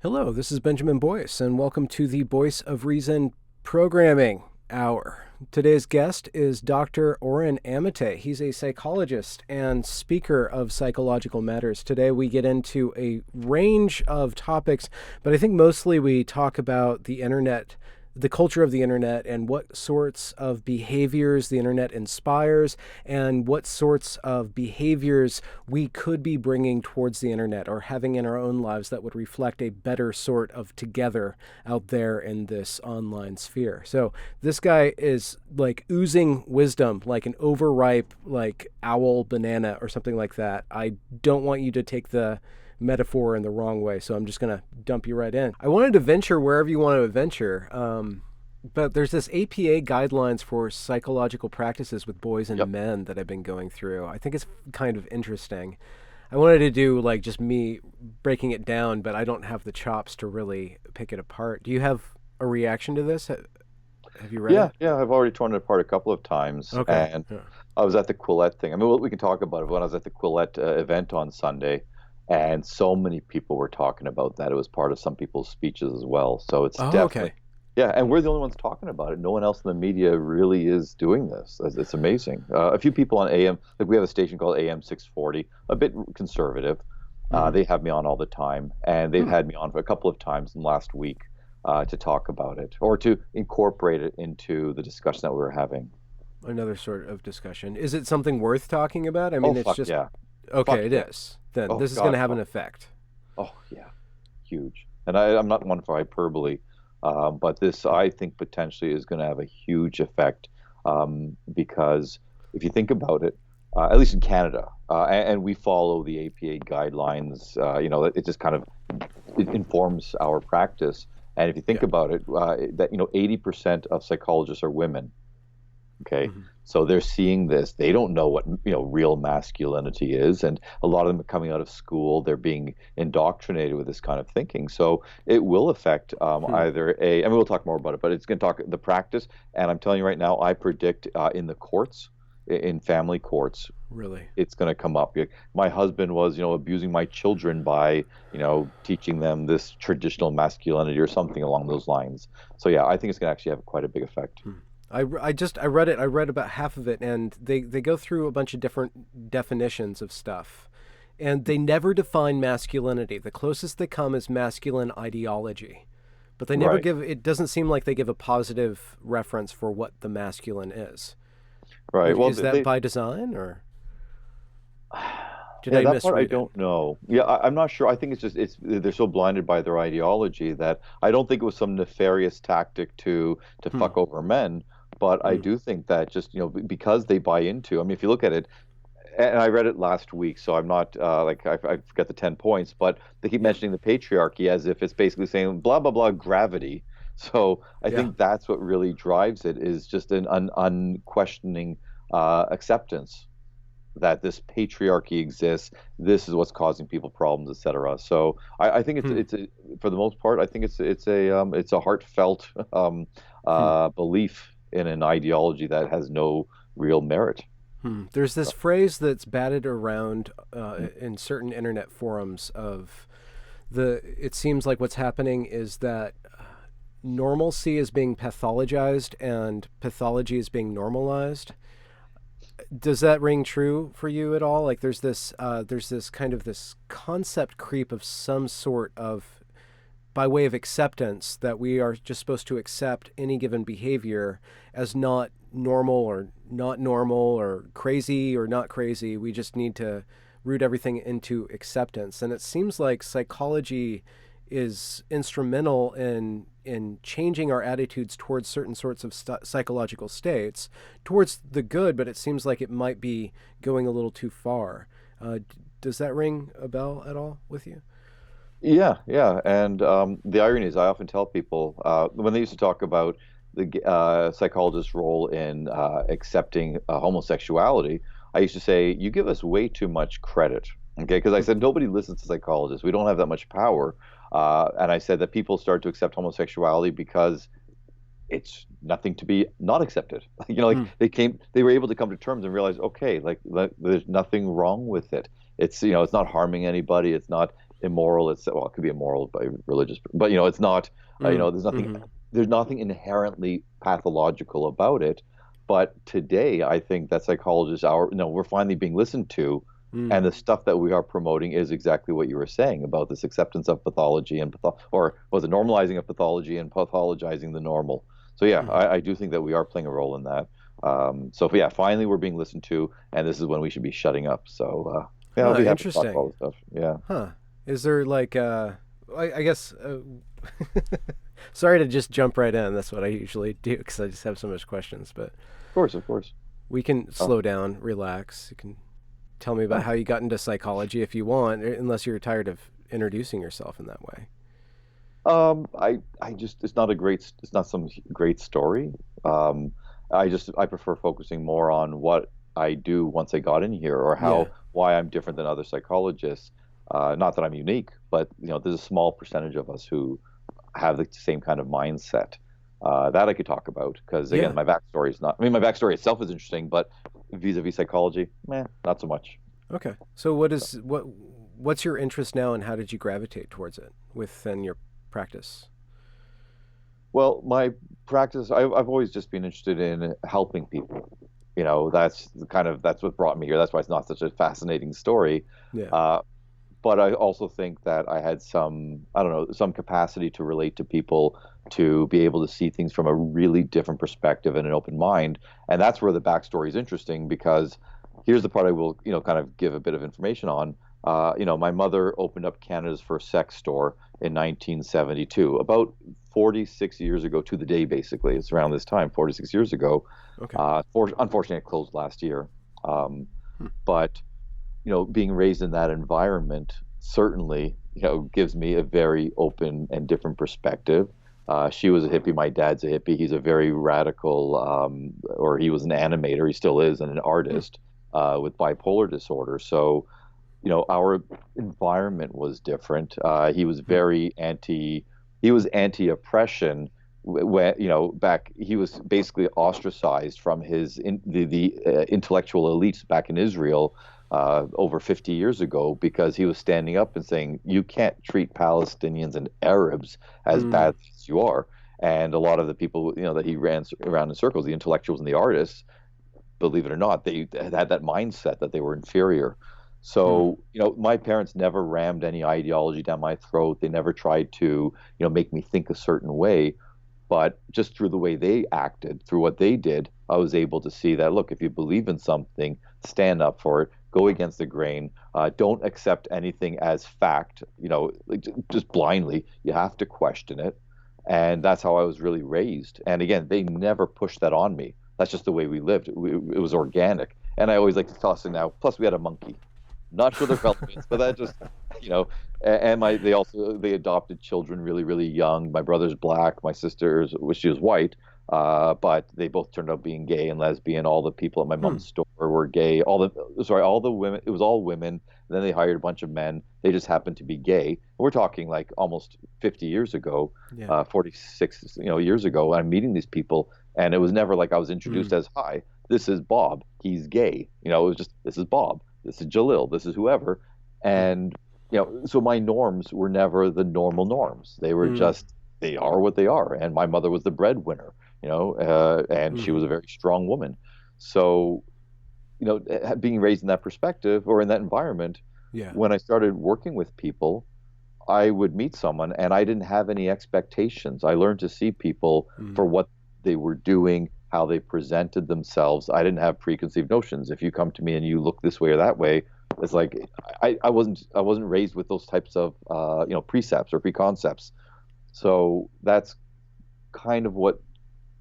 Hello, this is Benjamin Boyce, and welcome to the Voice of Reason Programming Hour. Today's guest is Dr. Amitay. He's a psychologist and speaker of psychological matters. Today we get into a range of topics, but I think mostly we talk about the internet, the culture of the internet, and what sorts of behaviors the internet inspires, and what sorts of behaviors we could be bringing towards the internet or having in our own lives that would reflect a better sort of together out there in this online sphere. So this guy is like oozing wisdom, like an overripe, like owl banana or something like that. I don't want you to take the metaphor in the wrong way, so I'm just going to dump you right in. I wanted to venture wherever you want to venture, but there's this APA guidelines for psychological practices with boys and men that I've been going through. I think it's kind of interesting. I wanted to do like just me breaking it down, but I don't have the chops to really pick it apart. Do you have a reaction to this? Have you read it? Yeah, I've already torn it apart a couple of times. Okay. And Yeah. I was at the Quillette thing. I mean, we can talk about it. When I was at the Quillette event on Sunday, and so many people were talking about that. It was part of some people's speeches as well. So it's Oh, definitely, okay. yeah, and we're the only ones talking about it. No one else in the media really is doing this. It's amazing. A few people on AM, like we have a station called AM 640, a bit conservative. Mm. They have me on all the time, and they've had me on for a couple of times in the last week to talk about it or to incorporate it into the discussion that we were having. Another sort of discussion. Is it something worth talking about? I Oh, mean, it's fuck just, yeah. Fuck okay, it yeah. is. Then Oh, this is going God, to have an fuck. effect. Oh, yeah. Huge. And I'm not one for hyperbole, but this, I think, potentially is going to have a huge effect because if you think about it, at least in Canada, and we follow the APA guidelines, it just kind of it informs our practice. And if you think Yeah. about it, that 80% of psychologists are women. Okay. Hmm. So they're seeing this. They don't know what, real masculinity is. And a lot of them are coming out of school. They're being indoctrinated with this kind of thinking. So it will affect Hmm. either I mean, we'll talk more about it, but it's going to talk the practice. And I'm telling you right now, I predict in the courts, in family courts, Really? it's going to come up. My husband was, abusing my children by, teaching them this traditional masculinity or something along those lines. So yeah, I think it's going to actually have quite a big effect. Hmm. I read it. I read about half of it, and they go through a bunch of different definitions of stuff, and they never define masculinity. The closest they come is masculine ideology, but they never Right. give. It doesn't seem like they give a positive reference for what the masculine is. Right. Well, Is that by design, or did yeah, I that part I misread it? don't know. Yeah, I'm not sure. I think it's just they're so blinded by their ideology that I don't think it was some nefarious tactic to Hmm. fuck over men. But I Hmm. do think that just because they buy into. I mean, if you look at it, and I read it last week, so I'm not like I forget the 10 points, but they keep Yeah. mentioning the patriarchy as if it's basically saying blah blah blah gravity. So I Yeah. think that's what really drives it is just an unquestioning acceptance that this patriarchy exists. This is what's causing people problems, etc. So I think Hmm. for the most part, I think it's a heartfelt Hmm. belief in an ideology that has no real merit. Hmm. There's this phrase that's batted around in certain internet forums of it seems like what's happening is that normalcy is being pathologized and pathology is being normalized. Does that ring true for you at all? Like there's this kind of this concept creep of some sort of by way of acceptance that we are just supposed to accept any given behavior as not normal or crazy or not crazy. We just need to root everything into acceptance. And it seems like psychology is instrumental in changing our attitudes towards certain sorts of psychological states towards the good, but it seems like it might be going a little too far. Does that ring a bell at all with you? Yeah, yeah. And the irony is, I often tell people when they used to talk about the psychologist's role in accepting homosexuality, I used to say, you give us way too much credit. Okay, because I said nobody listens to psychologists. We don't have that much power. And I said that people start to accept homosexuality because it's nothing to be not accepted. Like Hmm. they were able to come to terms and realize, okay, like there's nothing wrong with it. It's it's not harming anybody. It's not. immoral. It's well, it could be immoral by religious, but it's not. Mm-hmm. There's nothing inherently pathological about it. But today, I think that psychologists are, we're finally being listened to, Mm. and the stuff that we are promoting is exactly what you were saying about this acceptance of pathology and or was it normalizing of pathology and pathologizing the normal. So yeah, Mm-hmm. I do think that we are playing a role in that. So yeah, finally we're being listened to, and this is when we should be shutting up. So yeah, I'll Huh, be happy to talk about interesting. all this stuff. Yeah, of Huh. Is there like I guess sorry to just jump right in. That's what I usually do because I just have so much questions, but course, of course. we can Uh, slow down, relax. You can tell me about oh, how you got into psychology if you want, unless you're tired of introducing yourself in that way. I just it's not some great story. Um, I prefer focusing more on what I do once I got in here, or Yeah. why I'm different than other psychologists. Not that I'm unique, but there's a small percentage of us who have the same kind of mindset. That I could talk about because again, Yeah. my backstory is not. I mean, my backstory itself is interesting, but vis-a-vis psychology, not so much. Okay. So what's your interest now and how did you gravitate towards it within your practice? Well, my practice, I've always just been interested in helping people. That's what brought me here. That's why it's not such a fascinating story. Yeah. Uh, but I also think that I had I don't know, some capacity to relate to people, to be able to see things from a really different perspective and an open mind. And that's where the backstory is interesting because here's the part I will, kind of give a bit of information on. My mother opened up Canada's first sex store in 1972, about 46 years ago to the day, basically. It's around this time, 46 years ago. Okay. Unfortunately, it closed last year. Um, Hmm. but being raised in that environment certainly, gives me a very open and different perspective. She was a hippie. My dad's a hippie. He's a very radical, or he was an animator. He still is, and an Hmm. artist with bipolar disorder. So, our environment was different. He was Hmm. he was anti-oppression. When back, he was basically ostracized from the intellectual elites back in Israel over 50 years ago because he was standing up and saying you can't treat Palestinians and Arabs as Hmm. badly as you are. And a lot of the people that he ran around in circles, the intellectuals and the artists, believe it or not, they had that mindset that they were inferior. Hmm. So, my parents never rammed any ideology down my throat. They never tried to, make me think a certain way. But just through the way they acted, through what they did, I was able to see that, look, if you believe in something, stand up for it, go against the grain, don't accept anything as fact, like, just blindly. You have to question it. And that's how I was really raised. And again, they never pushed that on me. That's just the way we lived. It was organic. And I always like to toss in now. Plus, we had a monkey. Not sure the relevance, but that just, you know, and they adopted children really, really young. My brother's black. My sister's, well, she was white. But they both turned out being gay and lesbian. All the people at my Hmm. mom's store were gay. All the women, it was all women. Then they hired a bunch of men. They just happened to be gay. We're talking like almost 50 years ago, Yeah. 46, years ago. I'm meeting these people, and it was never like I was Hmm. introduced as, "Hi, this is Bob. He's gay." It was just, "This is Bob. This is Jalil. This is whoever." Hmm. And so my norms were never the normal norms. They were Hmm. just they are what they are. And my mother was the breadwinner, and she was Hmm. a very strong woman. So being raised in that perspective or in that environment, Yeah. when I started working with people, I would meet someone and I didn't have any expectations. I learned to see people Hmm. for what they were doing, how they presented themselves. I didn't have preconceived notions. If you come to me and you look this way or that way, it's like I wasn't raised with those types of precepts or preconcepts. So that's kind of what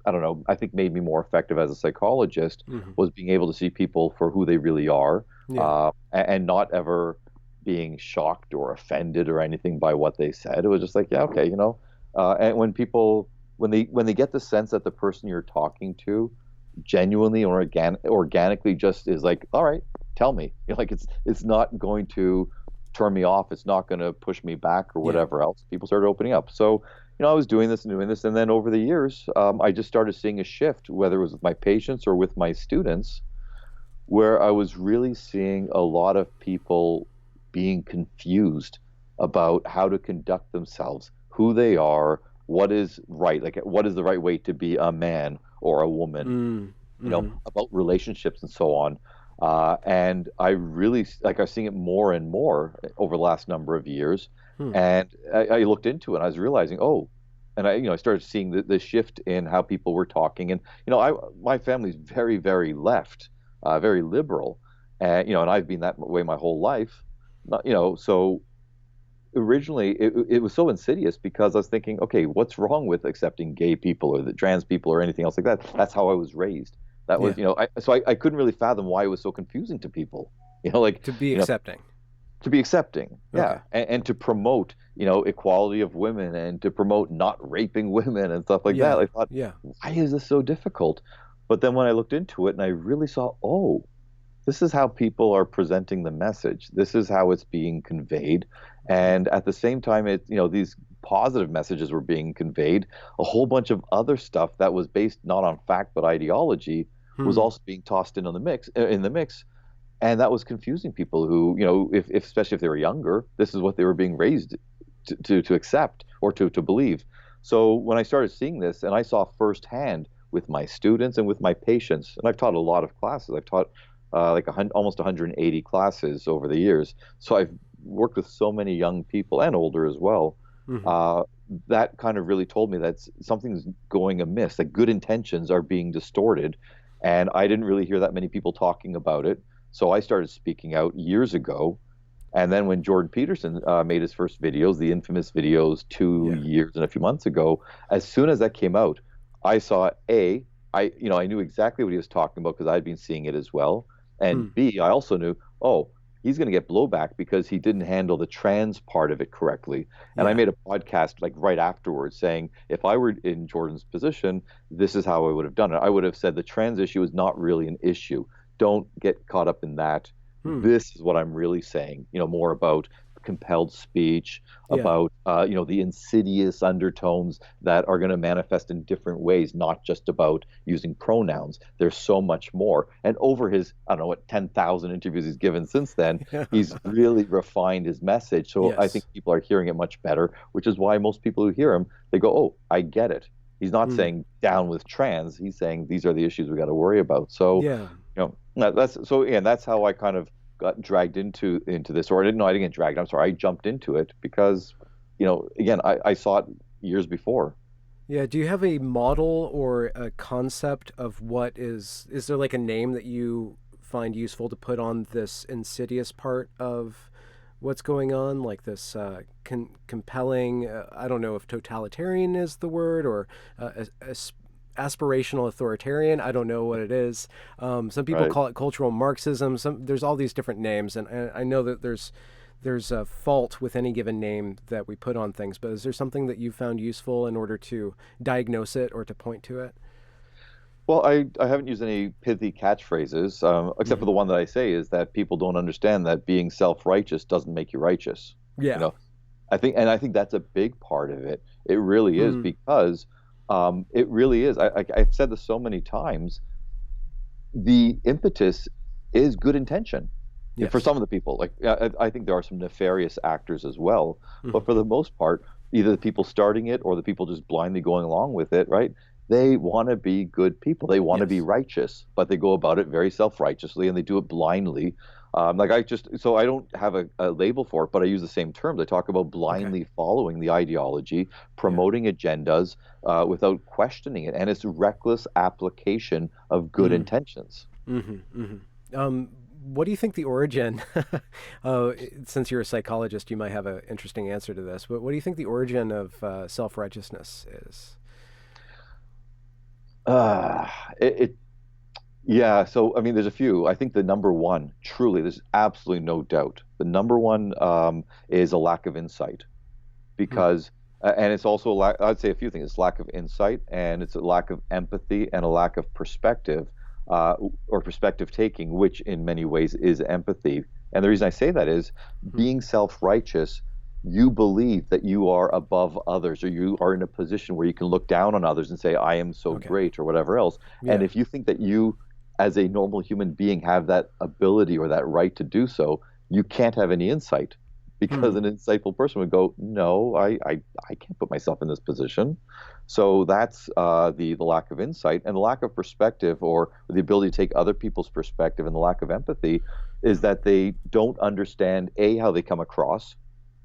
I don't know, I think made me more effective as a psychologist Hmm. was being able to see people for who they really are, Yeah. and not ever being shocked or offended or anything by what they said. It was just like, yeah, okay, and when they get the sense that the person you're talking to genuinely or organically just is like, all right, tell me, like it's not going to turn me off, it's not going to push me back or Yeah. whatever else. People started opening up. So I was doing this, and then over the years, I just started seeing a shift, whether it was with my patients or with my students, where I was really seeing a lot of people being confused about how to conduct themselves, who they are, what is right, like what is the right way to be a man or a woman, Mm. Mm-hmm. about relationships and so on. And I really like I'm seeing it more and more over the last number of years. Hmm. And I looked into it and I was realizing, oh, and I started seeing the shift in how people were talking. And, my family's very, very left, very liberal. And, and I've been that way my whole life. So originally it was so insidious because I was thinking, okay, what's wrong with accepting gay people or the trans people or anything else like that? That's how I was raised. That was, Yeah. I couldn't really fathom why it was so confusing to people. Like, To be you know, accepting. to be accepting, Okay. yeah, and to promote, equality of women and to promote not raping women and stuff like that. Yeah. I thought, Yeah. why is this so difficult? But then when I looked into it and I really saw, oh, this is how people are presenting the message. This is how it's being conveyed. Hmm. And at the same time, these positive messages were being conveyed. A whole bunch of other stuff that was based not on fact but ideology was Hmm. also being tossed in the mix, and that was confusing people who, if especially if they were younger, this is what they were being raised to accept or to believe. So when I started seeing this, and I saw firsthand with my students and with my patients, and I've taught a lot of classes. I've taught like almost 180 classes over the years. So I've worked with so many young people and older as well. Hmm. Uh, that kind of really told me that something's going amiss. That good intentions are being distorted, and I didn't really hear that many people talking about it. So I started speaking out years ago. And then when Jordan Peterson made his first videos, the infamous videos two Yeah. years and a few months ago, as soon as that came out, I saw I knew exactly what he was talking about because I'd been seeing it as well. Hmm. And B, I also knew, oh, he's going to get blowback because he didn't handle the trans part of it correctly. And I Yeah. made a podcast like right afterwards saying, if I were in Jordan's position, this is how I would have done it. I would have said the trans issue is not really an issue. Don't get caught up in that. Hmm. This is what I'm really saying, more about compelled speech, Yeah. about the insidious undertones that are going to manifest in different ways, not just about using pronouns. There's so much more. And over his, I don't know what, 10,000 interviews he's given since then, he's really refined his message. So I think Yes. people are hearing it much better, which is why most people who hear him, they go, "Oh, I get it." He's not Hmm. saying down with trans. He's saying these are the issues we got to worry about. So, Yeah. that's so yeah, that's how I kind of got dragged into this, or I didn't get dragged. I'm sorry, I jumped into it because, again, I saw it years before. Yeah. Do you have a model or a concept of is there like a name that you find useful to put on this insidious part of what's going on? Like this compelling, I don't know if totalitarian is the word or aspirational authoritarian. I don't know what it is. Some people Right. call it cultural Marxism. There's all these different names, and I know that there's a fault with any given name that we put on things, but is there something that you found useful in order to diagnose it or to point to it? Well, I haven't used any pithy catchphrases, except for Hmm. the one that I say is that people don't understand that being self-righteous doesn't make you righteous. You Yeah. know, I think that's a big part of it. It really is Hmm. because it really is. I've said this so many times. The impetus is good intention. For Yes. some of the people, like I think there are some nefarious actors as well, Hmm. but for the most part, either the people starting it or the people just blindly going along with it, right? They want to be good people. They want to be Yes. righteous, but they go about it very self-righteously and they do it blindly. Like so I don't have a label for it, but I use the same terms. I talk about Okay. blindly following the ideology, Yeah. promoting agendas without questioning it, and it's reckless application of good Mm. intentions. Hmm. Hmm. What do you think the origin? uh, since you're a psychologist, you might have an interesting answer to this. But what do you think the origin of self-righteousness is? Uh, it Yeah, so I mean, there's a few. I think the number one, truly, there's absolutely no doubt. The number one is a lack of insight Hmm. because, and it's also a lack. I'd say a few things. It's lack of insight, and it's a lack of empathy, and a lack of perspective, or perspective taking, which in many ways is empathy. And the reason I say that is Hmm. being self-righteous. You believe that you are above others, or you are in a position where you can look down on others and say, "I am so Okay. great," or whatever else. And Yeah. if you think that you as a normal human being have that ability or that right to do so, you can't have any insight because Hmm. an insightful person would go, no, I can't put myself in this position. So that's the lack of insight and the lack of perspective, or the ability to take other people's perspective, and the lack of empathy is Yeah. that they don't understand A, how they come across.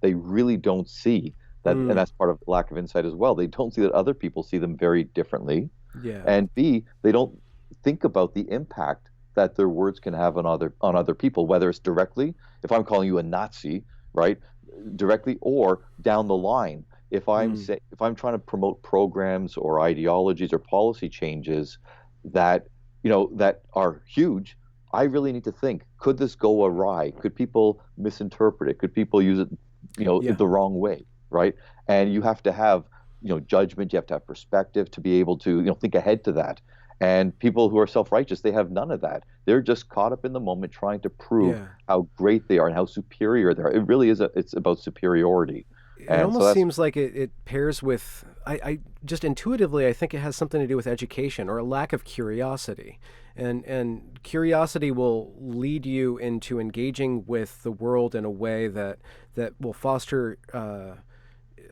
They really don't see that, and Hmm. that's part of lack of insight as well. They don't see that other people see them very differently. Yeah. And B, they don't think about the impact that their words can have on other people, whether it's directly, if I'm calling you a Nazi, right, directly, or down the line. Hmm. If I'm trying to promote programs or ideologies or policy changes that that are huge, I really need to think, could this go awry? Could people misinterpret it? Could people use it, Yeah. the wrong way, right? And you have to have, judgment, you have to have perspective to be able to, think ahead to that. And people who are self-righteous, they have none of that. They're just caught up in the moment trying to prove Yeah. how great they are and how superior they are. It really is it's about superiority. It And so almost that's seems like it pairs with, I just intuitively, I think it has something to do with education or a lack of curiosity. And curiosity will lead you into engaging with the world in a way that will foster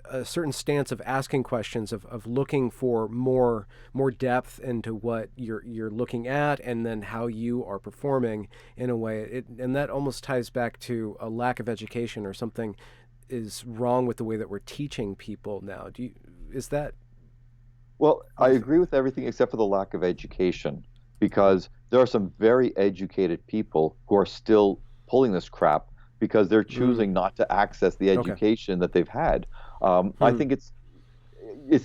a certain stance of asking questions, of looking for more depth into what you're looking at, and then how you are performing in a way. And that almost ties back to a lack of education, or something is wrong with the way that we're teaching people now. Is that Well, what I do you think? agree with everything except for the lack of education, because there are some very educated people who are still pulling this crap because they're Mm, choosing not to access the okay. education that they've had. I Hmm. think it's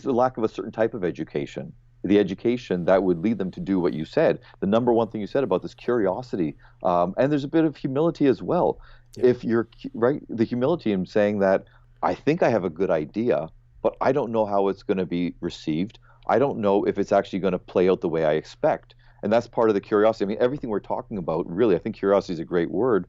the lack of a certain type of education, the education that would lead them to do what you said. The number one thing you said about this curiosity, and there's a bit of humility as well. Yeah. If you're right, the humility in saying that I think I have a good idea, but I don't know how it's going to be received. I don't know if it's actually going to play out the way I expect. And that's part of the curiosity. I mean, everything we're talking about, really, I think curiosity is a great word.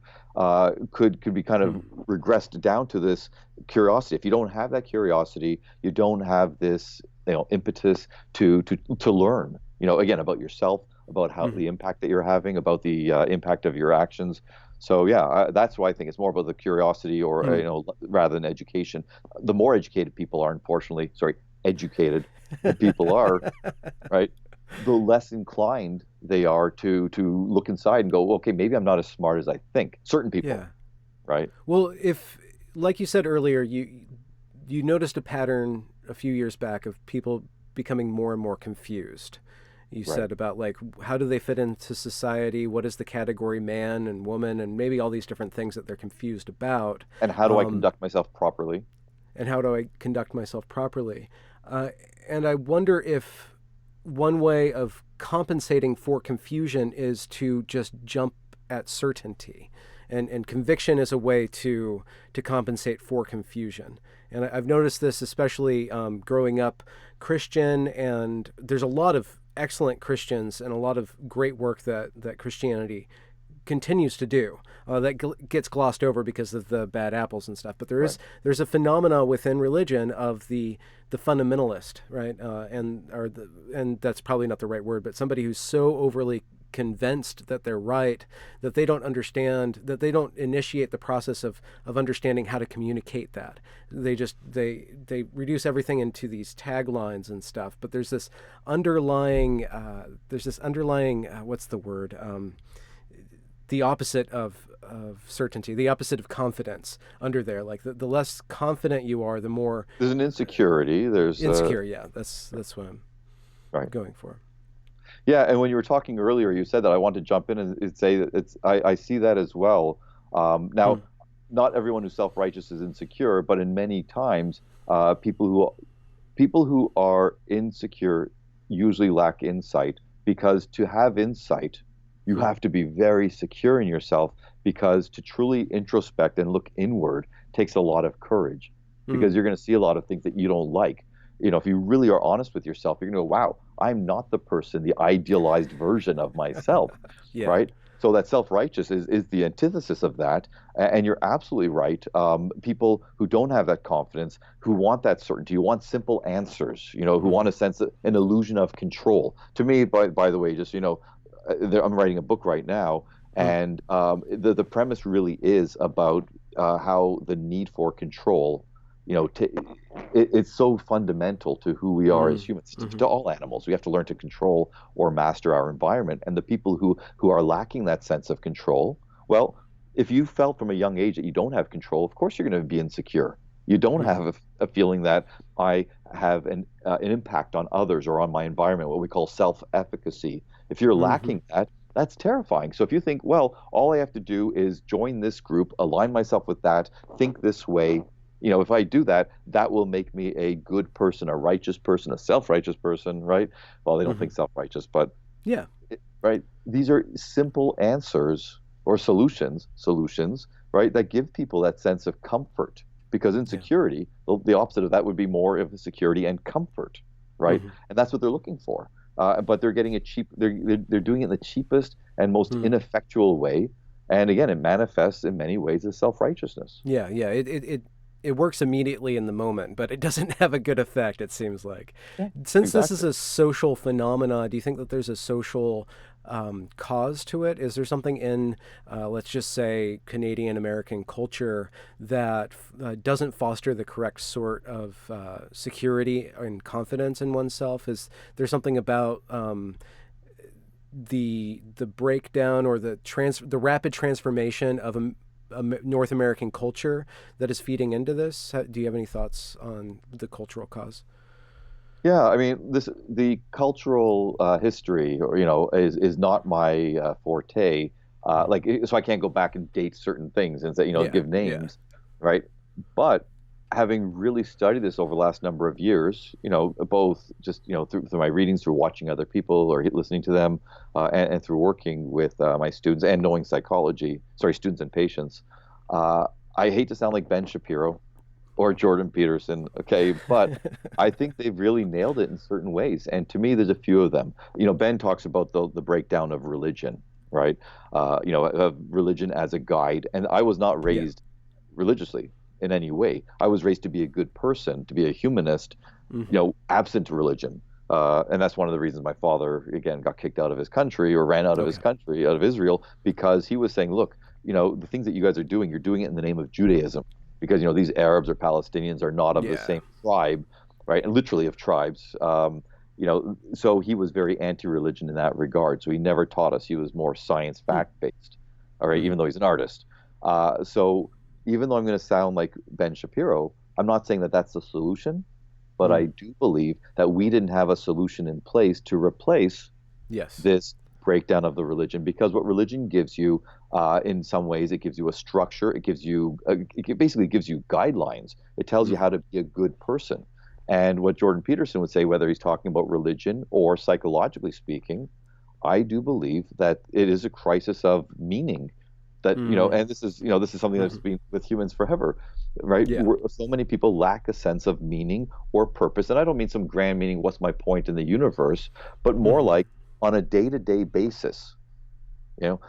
Could be kind of Hmm. regressed down to this curiosity. If you don't have that curiosity, you don't have this, impetus to learn. Again, about yourself, about how Hmm. the impact that you're having, about the impact of your actions. So yeah, that's why I think it's more about the curiosity, or Hmm. rather than education. The more educated people are, unfortunately, sorry, educated people are, right, the less inclined they are to look inside and go, okay, maybe I'm not as smart as I think. Certain people, Yeah. right? Well, if, like you said earlier, you noticed a pattern a few years back of people becoming more and more confused. You Right. said about, like, how do they fit into society? What is the category man and woman, and maybe all these different things that they're confused about. And how do I Um, conduct myself properly? and how do I conduct myself properly? Uh, and I wonder if one way of compensating for confusion is to just jump at certainty. And conviction is a way to compensate for confusion. And I've noticed this especially growing up Christian, and there's a lot of excellent Christians and a lot of great work that Christianity continues to do that gets glossed over because of the bad apples and stuff. But Right. there's a phenomena within religion of the fundamentalist, right? And that's probably not the right word, but somebody who's so overly convinced that they're right, that they don't understand, that they don't initiate the process of understanding how to communicate that. They reduce everything into these taglines and stuff. But there's this underlying what's the word? The opposite of certainty, the opposite of confidence under there. Like the less confident you are, the more There's an insecurity. There's insecure. Yeah, that's what I'm right. going for. Yeah, and when you were talking earlier, you said that I want to jump in and say that I see that as well. Hmm. Now, not everyone who's self-righteous is insecure, but in many times, people who are insecure usually lack insight, because to have insight, you Hmm. have to be very secure in yourself, because to truly introspect and look inward takes a lot of courage, Hmm. because you're going to see a lot of things that you don't like. If you really are honest with yourself, you're going to go, wow, I'm not the person, the idealized version of myself, Yeah. right? So that self-righteous is the antithesis of that. And you're absolutely right. People who don't have that confidence, who want that certainty, who want simple answers, who Hmm. want a sense of an illusion of control. To me, by the way, just I'm writing a book right now, Hmm. and the premise really is about how the need for control, it's so fundamental to who we are as humans, to all animals. We have to learn to control or master our environment. And the people who are lacking that sense of control, well, if you felt from a young age that you don't have control, of course you're going to be insecure. You don't have a feeling that I have an impact on others or on my environment, what we call self-efficacy. If you're lacking that, that's terrifying. So if you think, well, all I have to do is join this group, align myself with that, think this way, if I do that, that will make me a good person, a righteous person, a self-righteous person, right? Well, they don't think self-righteous, but yeah, right? These are simple answers or solutions, right? That give people that sense of comfort. Because insecurity, the opposite of that would be more of security and comfort, right? And that's what they're looking for. But they're getting it cheap. They're doing it in the cheapest and most ineffectual way. And again, it manifests in many ways as self-righteousness. Yeah. It works immediately in the moment, but it doesn't have a good effect, it seems like. Yeah, Since exactly. this is a social phenomena, do you think that there's a social cause to it? Is there something in, let's just say, Canadian American culture that doesn't foster the correct sort of security and confidence in oneself? Is there something about the breakdown or the rapid transformation of a North American culture that is feeding into this? Do you have any thoughts on the cultural cause? Yeah, I mean, the cultural history, or is not my forte. So I can't go back and date certain things and say, Yeah, give yeah. names, right? But having really studied this over the last number of years, both just through my readings, through watching other people or listening to them, and through working with my students and knowing students and patients. I hate to sound like Ben Shapiro or Jordan Peterson, okay, but I think they've really nailed it in certain ways. And to me, there's a few of them. Ben talks about the breakdown of religion, right? Of religion as a guide. And I was not Yeah. raised religiously in any way. I was raised to be a good person, to be a humanist, absent religion. And that's one of the reasons my father, again, got kicked out of his country or ran out of his Okay. country, out of Israel, because he was saying, look, the things that you guys are doing, you're doing it in the name of Judaism. Because, these Arabs or Palestinians are not of the Yeah. same tribe, right? And literally of tribes. So he was very anti-religion in that regard. So he never taught us. He was more science fact based, all right, even though he's an artist. So even though I'm going to sound like Ben Shapiro, I'm not saying that that's the solution, but I do believe that we didn't have a solution in place to replace Yes. this breakdown of the religion, because what religion gives you, in some ways, it gives you a structure. It basically gives you guidelines. It tells you how to be a good person. And what Jordan Peterson would say, whether he's talking about religion or psychologically speaking, I do believe that it is a crisis of meaning. That and this is something that's been with humans forever, right? Yeah. So many people lack a sense of meaning or purpose, and I don't mean some grand meaning. What's my point in the universe? But more like on a day-to-day basis, you know,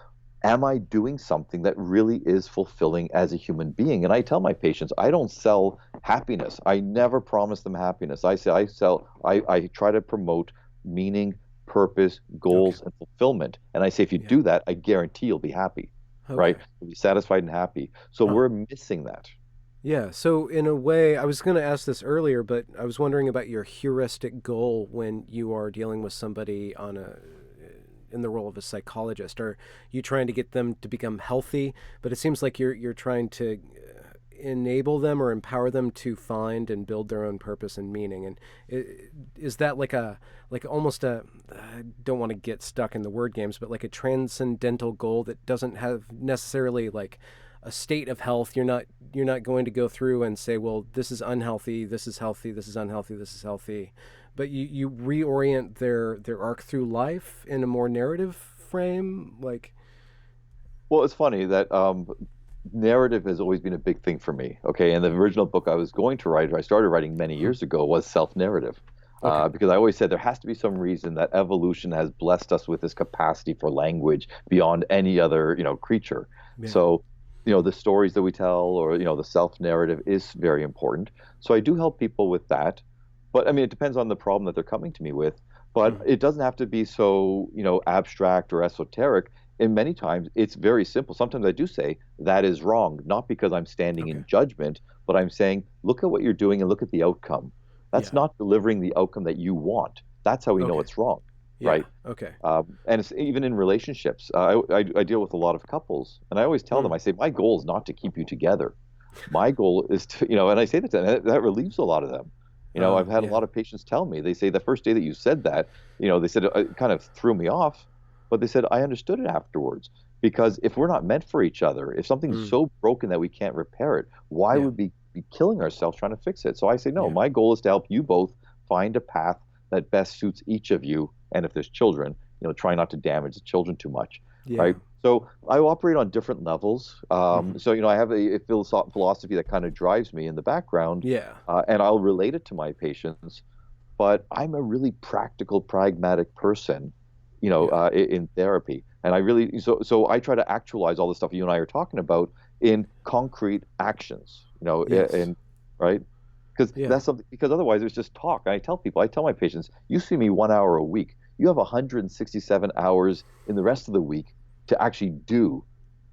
am I doing something that really is fulfilling as a human being? And I tell my patients, I don't sell happiness. I never promise them happiness. I try to promote meaning, purpose, Okay. goals, and fulfillment. And I say, if you Yeah. do that, I guarantee you'll be happy, right? Okay. You'll be satisfied and happy. So Huh. we're missing that. Yeah. So in a way, I was going to ask this earlier, but I was wondering about your heuristic goal when you are dealing with somebody in the role of a psychologist. Are you trying to get them to become healthy? But it seems like you're trying to enable them or empower them to find and build their own purpose and meaning. And is that like almost I don't want to get stuck in the word games, but like a transcendental goal that doesn't have necessarily like a state of health. You're not going to go through and say, well, this is unhealthy, this is healthy, this is unhealthy, this is healthy. But you reorient their arc through life in a more narrative frame, like. Well, it's funny that narrative has always been a big thing for me. Okay, and the original book I was going to write, or I started writing many years ago, was self-narrative. Okay. Because I always said there has to be some reason that evolution has blessed us with this capacity for language beyond any other, creature. Yeah. So, the stories that we tell, or the self-narrative is very important. So I do help people with that. But I mean, it depends on the problem that they're coming to me with. But Mhm. it doesn't have to be so, abstract or esoteric. in many times it's very simple. Sometimes I do say that is wrong, not because I'm standing Okay. in judgment, but I'm saying, look at what you're doing and look at the outcome. That's Yeah. not delivering the outcome that you want. That's how we know Okay. it's wrong, Yeah. right? Okay. And it's even in relationships. I deal with a lot of couples, and I always tell them, Mm. I say, my goal is not to keep you together. My goal is to, and I say that to them, and that relieves a lot of them. I've had a Yeah. lot of patients tell me, they say the first day that you said that, they said it kind of threw me off, but they said I understood it afterwards. Because if we're not meant for each other, if something's Mm. so broken that we can't repair it, why Yeah. would we be killing ourselves trying to fix it? So I say, no, Yeah. my goal is to help you both find a path that best suits each of you. And if there's children, try not to damage the children too much, Yeah. right? So I operate on different levels. Hmm. So I have a philosophy that kind of drives me in the background, Yeah. and I'll relate it to my patients. But I'm a really practical, pragmatic person, Yeah. in therapy, and I really so I try to actualize all the stuff you and I are talking about in concrete actions, Yes. in right. Because Yeah. that's something. Because otherwise, it's just talk. And I tell my patients, you see me 1 hour a week. You have 167 hours in the rest of the week to actually do.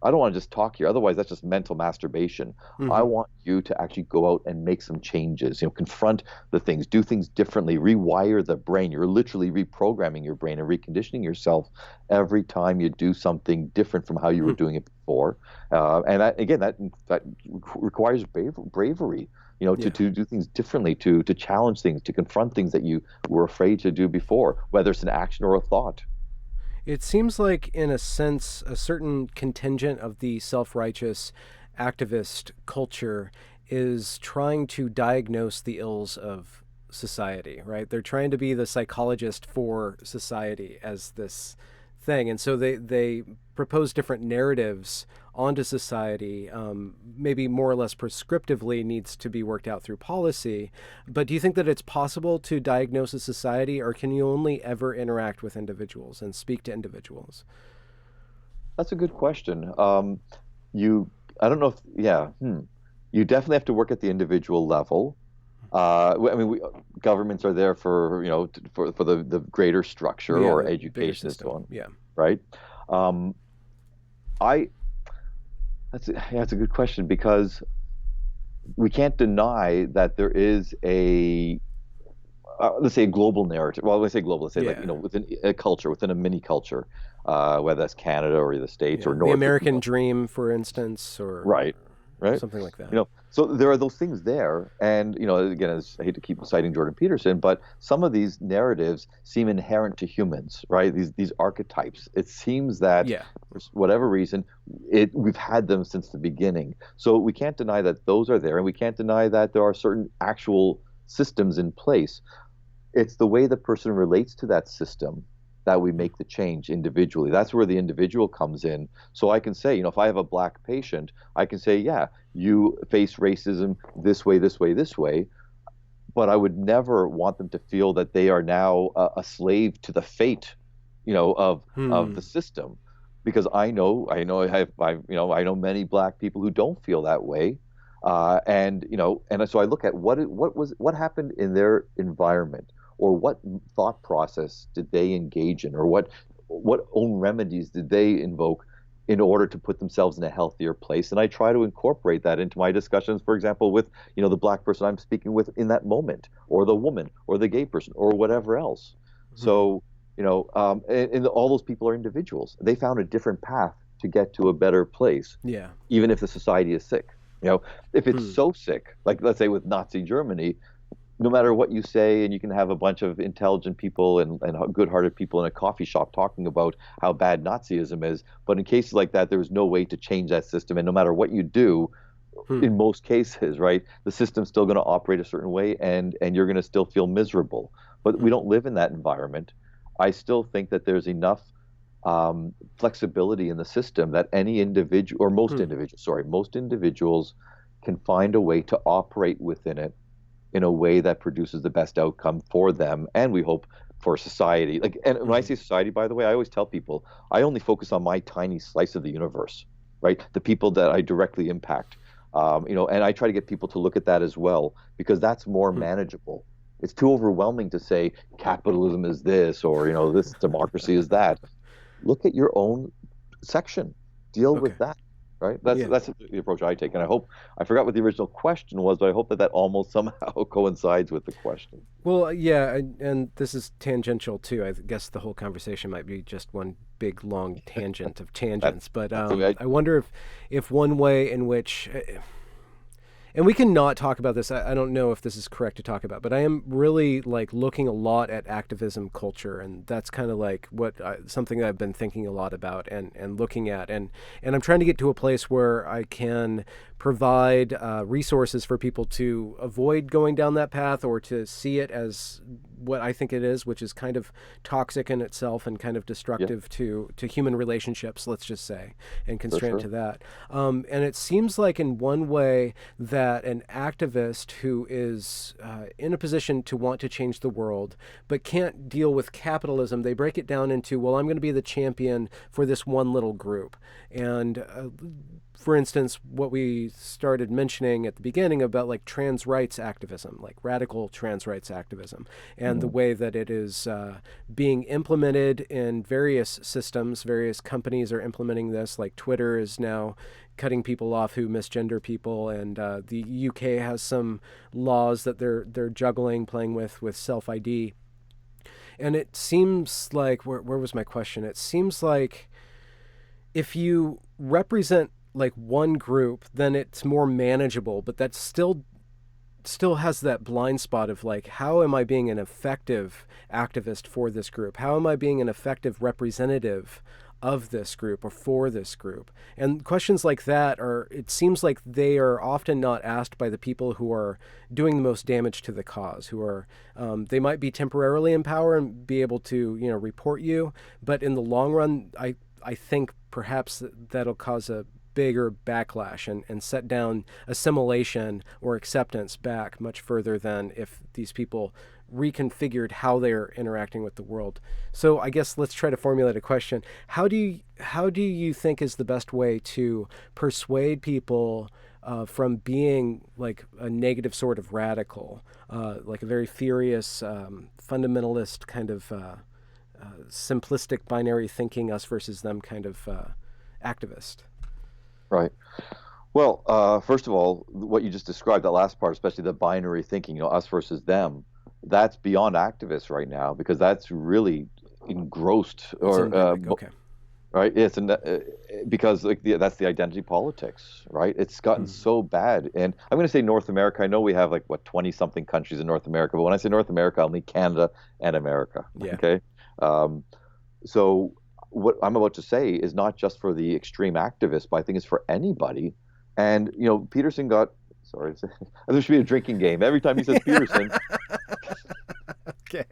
I don't want to just talk here. Otherwise, that's just mental masturbation. I Hmm. want you to actually go out and make some changes. Confront the things, do things differently, rewire the brain. You're literally reprogramming your brain and reconditioning yourself every time you do something different from how you were doing it before. And that, again, that requires bravery. To Yeah. do things differently, to challenge things, to confront things that you were afraid to do before, whether it's an action or a thought. It seems like, in a sense, a certain contingent of the self-righteous activist culture is trying to diagnose the ills of society, right? They're trying to be the psychologist for society as this thing. And so they propose different narratives onto society, maybe more or less prescriptively needs to be worked out through policy. But do you think that it's possible to diagnose a society, or can you only ever interact with individuals and speak to individuals? That's a good question. You, I don't know if, yeah, you definitely have to work at the individual level. I mean, governments are there for, for the greater structure Yeah, or the bigger education and so system. on, Yeah. right? Um, I, that's a good question because we can't deny that there is let's say a global narrative. Well, let's say global. Let's say like Yeah. within a culture, within a mini culture, whether that's Canada or the States Yeah. or The North, American dream, for instance, or right, right. something like that. So there are those things there, and again, as I hate to keep citing Jordan Peterson, but some of these narratives seem inherent to humans, right? These archetypes. It seems that Yeah. for whatever reason, we've had them since the beginning. So we can't deny that those are there, and we can't deny that there are certain actual systems in place. It's the way the person relates to that system that we make the change individually. That's where the individual comes in. So I can say, if I have a black patient, I can say, yeah, you face racism this way, this way, this way, but I would never want them to feel that they are now a slave to the fate, of the Hmm. system, because I know many black people who don't feel that way, and so I look at what happened in their environment, or what thought process did they engage in, or what own remedies did they invoke in order to put themselves in a healthier place. And I try to incorporate that into my discussions, for example, with the black person I'm speaking with in that moment, or the woman, or the gay person, or whatever else. Hmm. So, and all those people are individuals. They found a different path to get to a better place, Yeah. even if the society is sick. If it's Hmm. so sick, like let's say with Nazi Germany, no matter what you say, and you can have a bunch of intelligent people and good-hearted people in a coffee shop talking about how bad Nazism is, but in cases like that, there's no way to change that system. And no matter what you do, Hmm. in most cases, right, the system's still going to operate a certain way, and you're going to still feel miserable. But we Hmm. don't live in that environment. I still think that there's enough flexibility in the system that any individual, or Hmm. most individuals can find a way to operate within it in a way that produces the best outcome for them, and we hope for society. Like, and when I Hmm. say society, by the way, I always tell people I only focus on my tiny slice of the universe, right? The people that I directly impact. And I try to get people to look at that as well, because that's more Hmm. manageable. It's too overwhelming to say capitalism is this, or this democracy is that. Look at your own section. Deal Okay. with that, right? That's Yeah. that's the approach I take, and I forgot what the original question was, but I hope that that almost somehow coincides with the question. Well, yeah, and this is tangential too. I guess the whole conversation might be just one big long tangent of That tangents. But that's the way I wonder if one way in which and we can not talk about this. I don't know if this is correct to talk about, but I am really like looking a lot at activism culture, and that's kind of like something that I've been thinking a lot about and looking at, and I'm trying to get to a place where I can provide resources for people to avoid going down that path or to see it as what I think it is, which is kind of toxic in itself and kind of yeah, destructive to human relationships, let's just say, and for constraint sure. to that. And it seems like in one way that an activist who is in a position to want to change the world but can't deal with capitalism, they break it down into, well, I'm going to be the champion for this one little group. And for instance, what we started mentioning at the beginning about like trans rights activism, like radical trans rights activism, and the Hmm. way that it is being implemented in various systems. Various companies are implementing this, like Twitter is now cutting people off who misgender people, and the UK has some laws that they're juggling, playing with self ID. And it seems like where was my question? It seems like if you represent like one group, then it's more manageable, but that still has that blind spot of like, how am I being an effective activist for this group? How am I being an effective representative of this group or for this group? And questions like that it seems like they are often not asked by the people who are doing the most damage to the cause, who are, they might be temporarily in power and be able to, report you, but in the long run, I think perhaps that'll cause a bigger backlash and set down assimilation or acceptance back much further than if these people reconfigured how they're interacting with the world. So I guess let's try to formulate a question. How do you think is the best way to persuade people from being like a negative sort of radical, like a very furious fundamentalist kind of simplistic binary thinking us versus them kind of activist? Right. Well, first of all, what you just described, that last part, especially the binary thinking, us versus them, that's beyond activists right now because that's really engrossed It's or endemic. Okay. right. It's because like that's the identity politics, right? It's gotten Mm. so bad, and I'm going to say North America. I know we have like what 20 something countries in North America, but when I say North America, I mean Canada and America. Yeah. Okay. Um, so what I'm about to say is not just for the extreme activists, but I think it's for anybody. And Peterson got sorry, there should be a drinking game every time he says Peterson, Okay.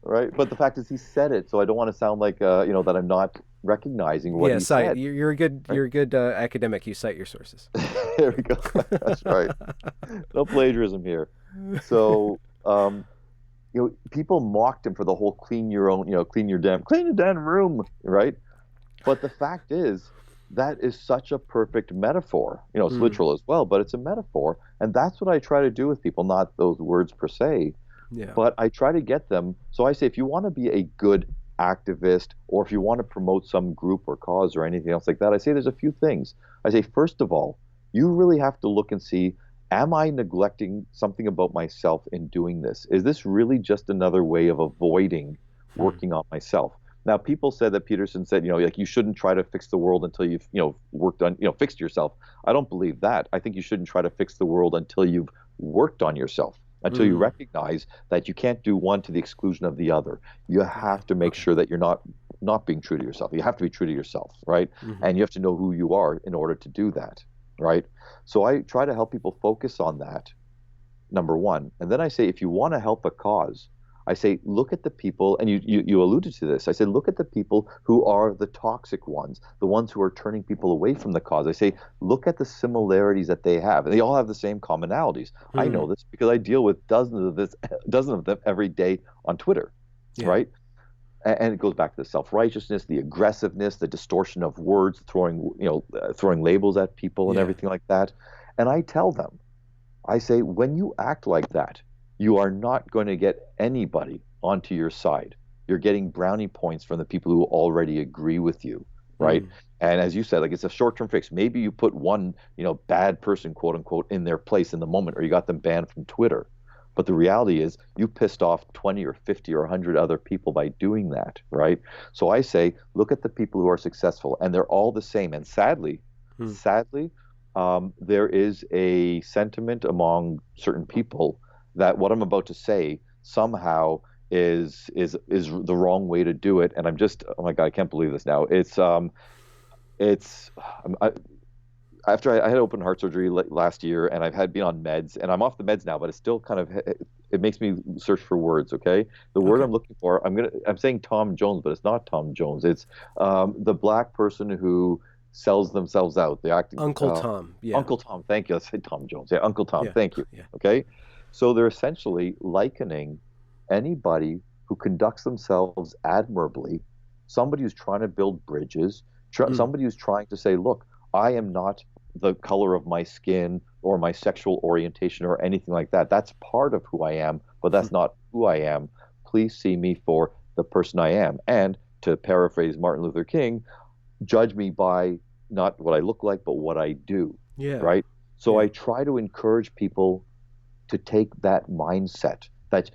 right? But the fact is he said it, so I don't want to sound like that I'm not recognizing what Yeah, he cite. said. You're a good Right? you're a good academic. You cite your sources. There we go. That's right. No plagiarism here. So people mocked him for the whole clean your own, clean your damn room, right? But the fact is, that is such a perfect metaphor. It's Mm, literal as well, but it's a metaphor. And that's what I try to do with people, not those words per se, yeah. but I try to get them. So I say, if you want to be a good activist, or if you want to promote some group or cause or anything else like that, I say there's a few things. I say, first of all, you really have to look and see, am I neglecting something about myself in doing this? Is this really just another way of avoiding Hmm. working on myself? Now, people said that Peterson said, like you shouldn't try to fix the world until you've, worked on, fixed yourself. I don't believe that. I think you shouldn't try to fix the world until you've worked on yourself, until you Mm, recognize that you can't do one to the exclusion of the other. You yeah. have to make Okay. sure that you're not being true to yourself. You have to be true to yourself, right? Hmm. And you have to know who you are in order to do that, right? So I try to help people focus on that, number one. And then I say, if you want to help a cause, I say, look at the people, and you alluded to this. I said, look at the people who are the toxic ones, the ones who are turning people away from the cause. I say, look at the similarities that they have. And they all have the same commonalities. I Hmm. know this because I deal with dozens of them every day on Twitter, Yeah. right? And it goes back to the self-righteousness, the aggressiveness, the distortion of words, throwing labels at people and Yeah. everything like that. And I tell them, I say, when you act like that, you are not going to get anybody onto your side. You're getting brownie points from the people who already agree with you. right? Mm. And as you said, like it's a short-term fix. Maybe you put one, bad person, quote unquote, in their place in the moment, or you got them banned from Twitter. But the reality is you pissed off 20 or 50 or 100 other people by doing that, right? So I say, look at the people who are successful, and they're all the same. And Mm. sadly, there is a sentiment among certain people that what I'm about to say somehow is the wrong way to do it. And I'm just, oh my God, I can't believe this now. It's I, after I had open heart surgery last year, and I've had been on meds, and I'm off the meds now, but it's still kind of it makes me search for words. Okay, the word Okay. I'm looking for, I'm saying Tom Jones, but it's not Tom Jones. It's the black person who sells themselves out. The acting Uncle Tom. Yeah. Uncle Tom. Thank you. Let's say Tom Jones. Yeah, Uncle Tom. Yeah. Thank you. Yeah. Okay, so they're essentially likening anybody who conducts themselves admirably, somebody who's trying to build bridges, Mm. somebody who's trying to say, look, I am not the color of my skin or my sexual orientation or anything like that. That's part of who I am, but that's not who I am. Please see me for the person I am. And to paraphrase Martin Luther King, judge me by not what I look like, but what I do. Yeah. Right. So Yeah. I try to encourage people to take that mindset that,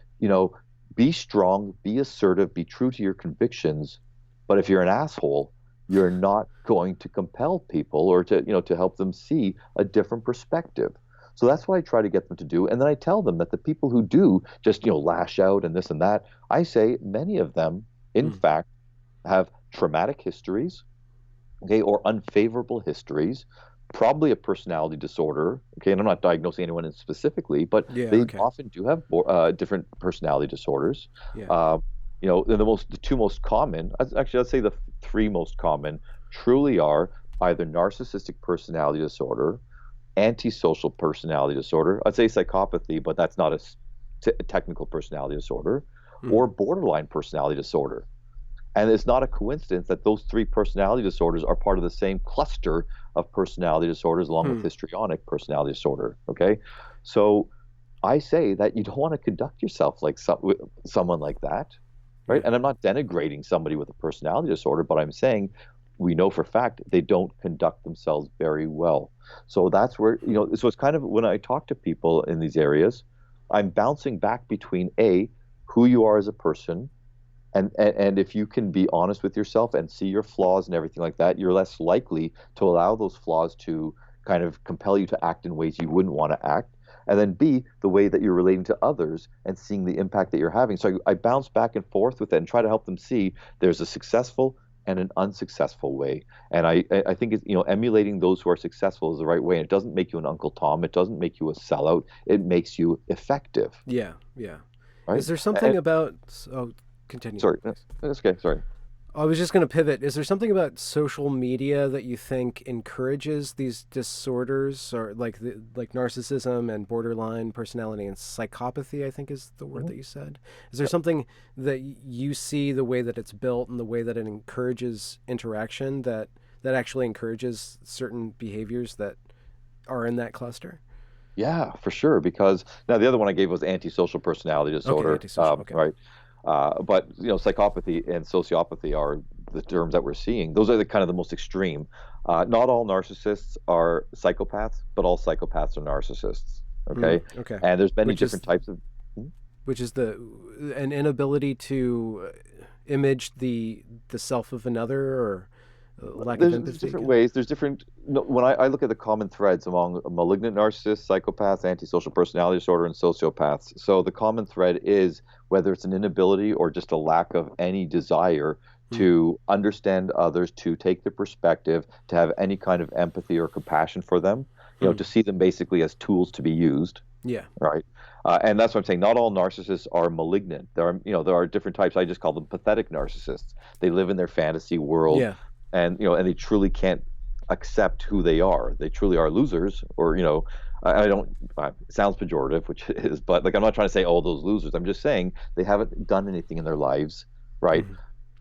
be strong, be assertive, be true to your convictions. But if you're an asshole, you're not going to compel people or to help them see a different perspective. So that's what I try to get them to do. And then I tell them that the people who do just, lash out and this and that, I say many of them, in Mm. fact, have traumatic histories, okay, or unfavorable histories, probably a personality disorder, okay, and I'm not diagnosing anyone in specifically, but Yeah. they Okay. often do have different personality disorders. Yeah. Uh, the two most common, actually, I'd say the three most common, truly are either narcissistic personality disorder, antisocial personality disorder. I'd say psychopathy, but that's not a technical personality disorder, Mm. or borderline personality disorder. And it's not a coincidence that those three personality disorders are part of the same cluster of personality disorders, along with Hmm. histrionic personality disorder. Okay. So I say that you don't want to conduct yourself like someone like that. Right. Yeah. And I'm not denigrating somebody with a personality disorder, but I'm saying we know for a fact they don't conduct themselves very well. So that's where, Hmm. so it's kind of when I talk to people in these areas, I'm bouncing back between who you are as a person, and if you can be honest with yourself and see your flaws and everything like that, you're less likely to allow those flaws to kind of compel you to act in ways you wouldn't want to act. And then B, the way that you're relating to others and seeing the impact that you're having. So I bounce back and forth with it and try to help them see there's a successful and an unsuccessful way. And I think it's, emulating those who are successful is the right way. And it doesn't make you an Uncle Tom. It doesn't make you a sellout. It makes you effective, Yeah. Yeah. right? Is there something And about? Oh, continue, sorry, please. that's okay. Sorry. I was just going to pivot. Is there something about social media that you think encourages these disorders, or like narcissism and borderline personality and psychopathy? I think is the word Mhm. that you said. Is there something that you see the way that it's built and the way that it encourages interaction that actually encourages certain behaviors that are in that cluster? Yeah, for sure. Because now the other one I gave was antisocial personality Okay, disorder, antisocial. Okay. right? But psychopathy and sociopathy are the terms that we're seeing. Those are the kind of the most extreme. Not all narcissists are psychopaths, but all psychopaths are narcissists. Okay, Okay. and there's many Which is different types of. Hmm? which is an inability to image the self of another, or lack of There's empathy. different ways. There's different. No, when I look at the common threads among malignant narcissists, psychopaths, antisocial personality disorder, and sociopaths. So the common thread is whether it's an inability or just a lack of any desire Hmm. to understand others, to take the perspective, to have any kind of empathy or compassion for them. Hmm. To see them basically as tools to be used. Yeah. Right. And that's what I'm saying. Not all narcissists are malignant. There are different types. I just call them pathetic narcissists. They live in their fantasy world, Yeah. and they truly can't accept who they are. They truly are losers, or I don't. It sounds pejorative, which it is, but like I'm not trying to say all those losers. I'm just saying they haven't done anything in their lives, right? Hmm.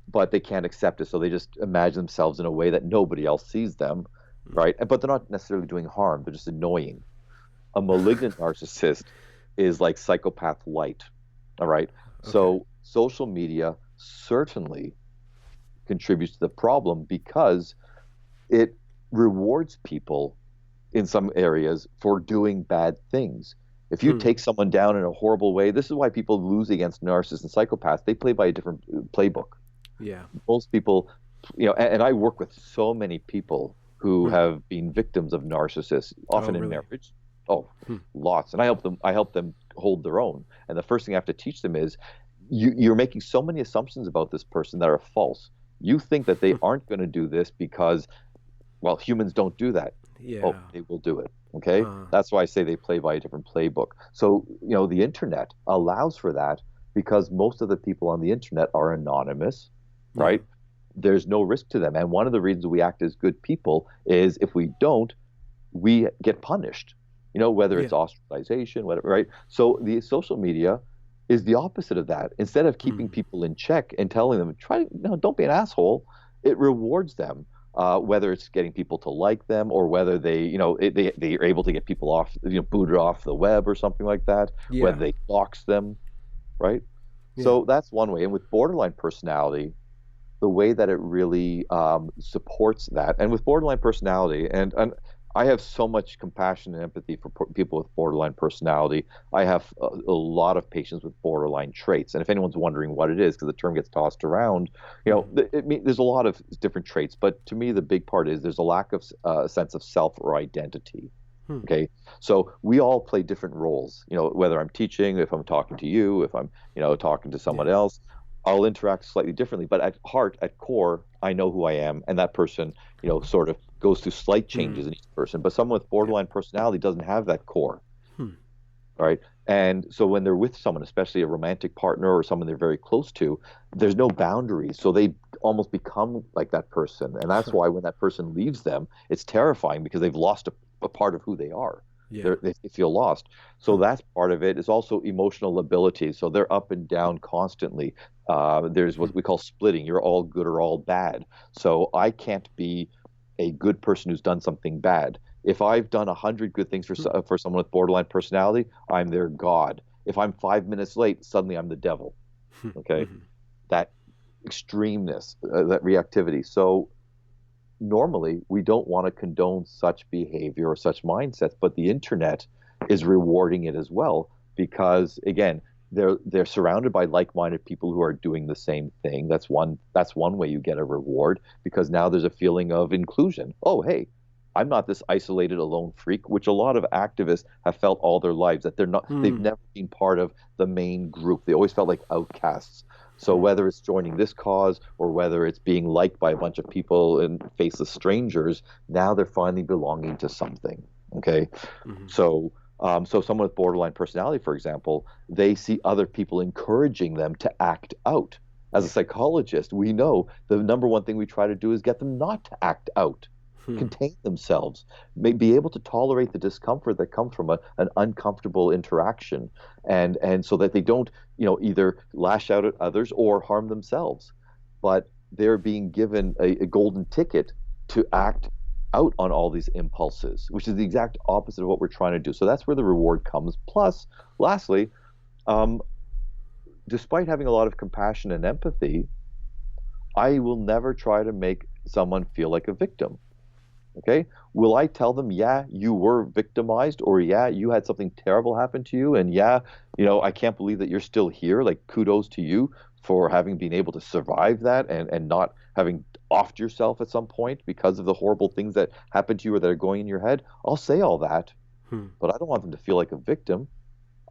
But they can't accept it, so they just imagine themselves in a way that nobody else sees them, right? But they're not necessarily doing harm. They're just annoying. A malignant narcissist is like psychopath light. All right. Okay. So social media certainly contributes to the problem because it rewards people in some areas for doing bad things. If you take someone down in a horrible way, this is why people lose against narcissists and psychopaths. They play by a different playbook. Yeah. Most people, and I work with so many people who have been victims of narcissists, often in marriage. Lots. And I help them hold their own. And the first thing I have to teach them is you're making so many assumptions about this person that are false. You think that they aren't going to do this because, well, humans don't do that. Yeah. Oh, they will do it. Okay. That's why I say they play by a different playbook. So, the internet allows for that because most of the people on the internet are anonymous, right? There's no risk to them. And one of the reasons we act as good people is if we don't, we get punished, whether it's ostracization, whatever, right? So the social media is the opposite of that. Instead of keeping people in check and telling them, don't be an asshole, it rewards them. Whether it's getting people to like them or whether they are able to get people off, booted off the web or something like that, whether they dox them, right? So that's one way. And with borderline personality, the way that it really supports that, and with borderline personality, and I have so much compassion and empathy for people with borderline personality. I have a lot of patients with borderline traits. And if anyone's wondering what it is, because the term gets tossed around, there's a lot of different traits. But to me, the big part is there's a lack of sense of self or identity. Okay. So we all play different roles, whether I'm teaching, if I'm talking to you, if I'm, talking to someone else, I'll interact slightly differently. But at heart, at core, I know who I am. And that person, sort of goes through slight changes in each person. But someone with borderline personality doesn't have that core. Right. And so when they're with someone, especially a romantic partner or someone they're very close to, there's no boundaries. So they almost become like that person. And that's why when that person leaves them, it's terrifying because they've lost a part of who they are. They feel lost. So that's part of it. Is also emotional lability. So they're up and down constantly. There's what we call splitting. You're all good or all bad. So I can't be a good person who's done something bad. If I've done 100 good things for someone with borderline personality, I'm their god. If I'm 5 minutes late, suddenly I'm the devil. Okay, that extremeness, that reactivity. So normally we don't want to condone such behavior or such mindsets, but the internet is rewarding it as well because, again, they're surrounded by like-minded people who are doing the same thing. That's one way you get a reward because now there's a feeling of inclusion. Oh, hey, I'm not this isolated, alone freak, which a lot of activists have felt all their lives, that they're not. They've never been part of the main group. They always felt like outcasts. So whether it's joining this cause or whether it's being liked by a bunch of people and faceless strangers, now they're finally belonging to something. Okay, so someone with borderline personality, for example, they see other people encouraging them to act out. As a psychologist, we know the number one thing we try to do is get them not to act out. Contain themselves, may be able to tolerate the discomfort that comes from an uncomfortable interaction, and so that they don't, either lash out at others or harm themselves. But they're being given a golden ticket to act out on all these impulses, which is the exact opposite of what we're trying to do. So that's where the reward comes. Plus, lastly, despite having a lot of compassion and empathy, I will never try to make someone feel like a victim. Okay. Will I tell them, yeah, you were victimized, or yeah, you had something terrible happen to you, and yeah, I can't believe that you're still here. Like, kudos to you for having been able to survive that and not having offed yourself at some point because of the horrible things that happened to you or that are going in your head. I'll say all that, but I don't want them to feel like a victim.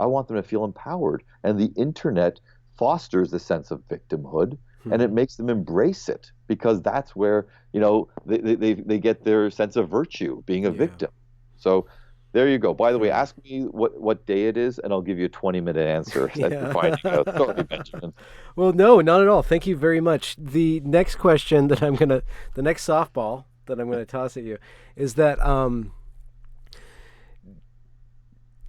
I want them to feel empowered. And the internet fosters the sense of victimhood, and it makes them embrace it because that's where, they get their sense of virtue, being a victim. So there you go. By the way, ask me what day it is, and I'll give you a 20-minute answer that you're finding out. Sorry, Benjamin. Well, no, not at all. Thank you very much. The next question that the next softball that I'm going to toss at you is that,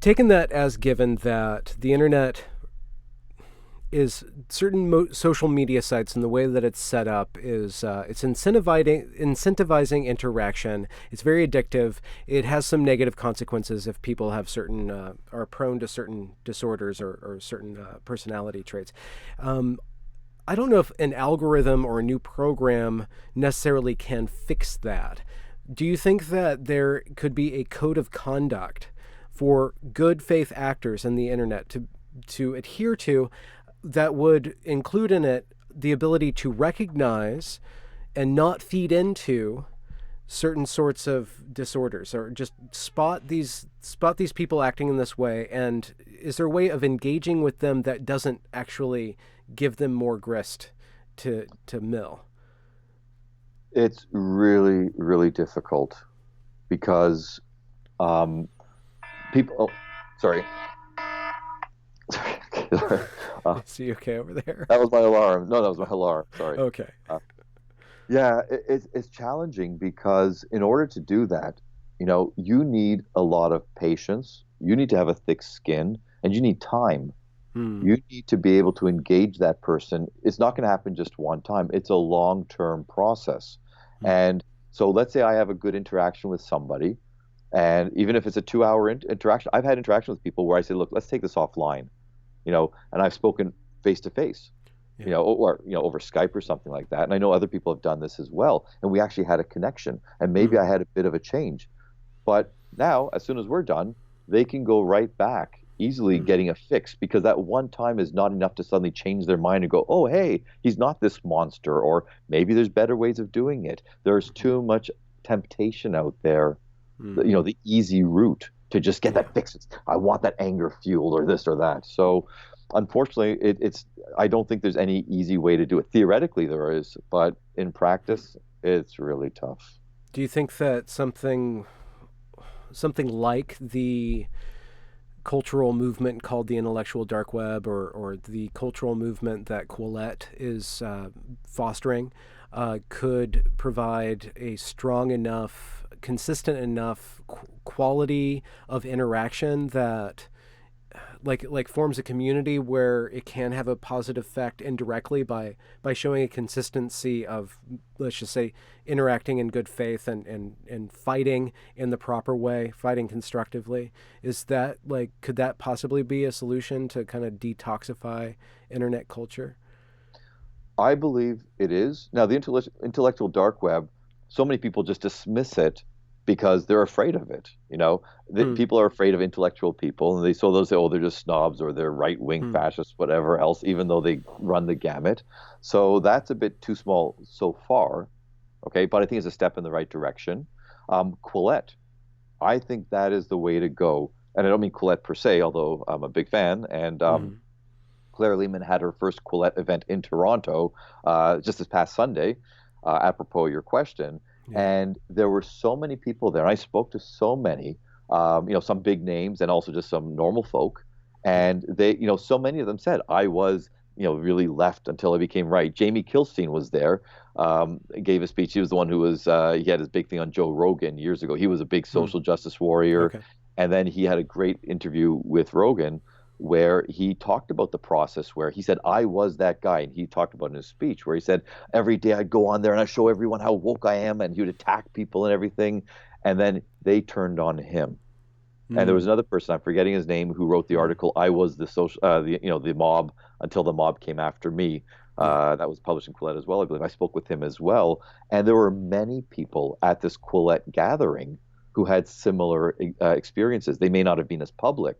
taking that as given that the internet is certain social media sites and the way that it's set up is it's incentivizing interaction. It's very addictive. It has some negative consequences if people have certain are prone to certain disorders or certain personality traits. I don't know if an algorithm or a new program necessarily can fix that. Do you think that there could be a code of conduct for good faith actors in the internet to adhere to that would include in it the ability to recognize and not feed into certain sorts of disorders, or just spot these people acting in this way? And is there a way of engaging with them that doesn't actually give them more grist to mill? It's really, really difficult because people. Oh, sorry. Sorry. Is he okay over there? That was my alarm. No, that was my alarm. Sorry. Okay. Yeah, it's challenging because in order to do that, you need a lot of patience. You need to have a thick skin, and you need time. Hmm. You need to be able to engage that person. It's not going to happen just one time. It's a long-term process. Hmm. And so let's say I have a good interaction with somebody, and even if it's a 2-hour interaction, I've had interactions with people where I say, look, let's take this offline, and I've spoken face to face, Yeah. or over Skype or something like that. And I know other people have done this as well, and we actually had a connection, and maybe Hmm. I had a bit of a change. But now, as soon as we're done, they can go right back, easily Hmm. getting a fix, because that one time is not enough to suddenly change their mind and go, oh, hey, he's not this monster, or maybe there's better ways of doing it. There's too much temptation out there, Hmm. the easy route to just get Yeah. that fix. I want that anger fueled or this or that. So unfortunately, I don't think there's any easy way to do it. Theoretically, there is, but in practice, it's really tough. Do you think that something like the cultural movement called the intellectual dark web, or the cultural movement that Quillette is fostering, could provide a strong enough, consistent enough quality of interaction that like forms a community where it can have a positive effect indirectly by showing a consistency of, let's just say, interacting in good faith and fighting in the proper way, fighting constructively? Is that could that possibly be a solution to kind of detoxify internet culture? I believe it is. Now, the intellectual dark web, so many people just dismiss it because they're afraid of it. Hmm. People are afraid of intellectual people, and they'll say, oh, they're just snobs or they're right wing Hmm. fascists, whatever else, even though they run the gamut. So that's a bit too small so far. Okay, but I think it's a step in the right direction. Quillette, I think that is the way to go. And I don't mean Quillette per se, although I'm a big fan. And Hmm. Claire Lehman had her first Quillette event in Toronto just this past Sunday, apropos your question. Yeah. And there were so many people there. And I spoke to so many, some big names and also just some normal folk. Yeah. And they, so many of them said, I was, really left until I became right. Jamie Kilstein was there, gave a speech. He was the one who was, he had his big thing on Joe Rogan years ago. He was a big Hmm. social justice warrior. Okay. And then he had a great interview with Rogan where he talked about the process where he said, I was that guy. And he talked about in his speech where he said, every day I'd go on there and I'd show everyone how woke I am. And he would attack people and everything. And then they turned on him. And there was Hmm. another person, I'm forgetting his name, who wrote the Hmm. article, I was the social, the mob until the mob came after me. Yeah. That was published in Quillette as well, I believe. I spoke with him as well. And there were many people at this Quillette gathering who had similar experiences. They may not have been as public,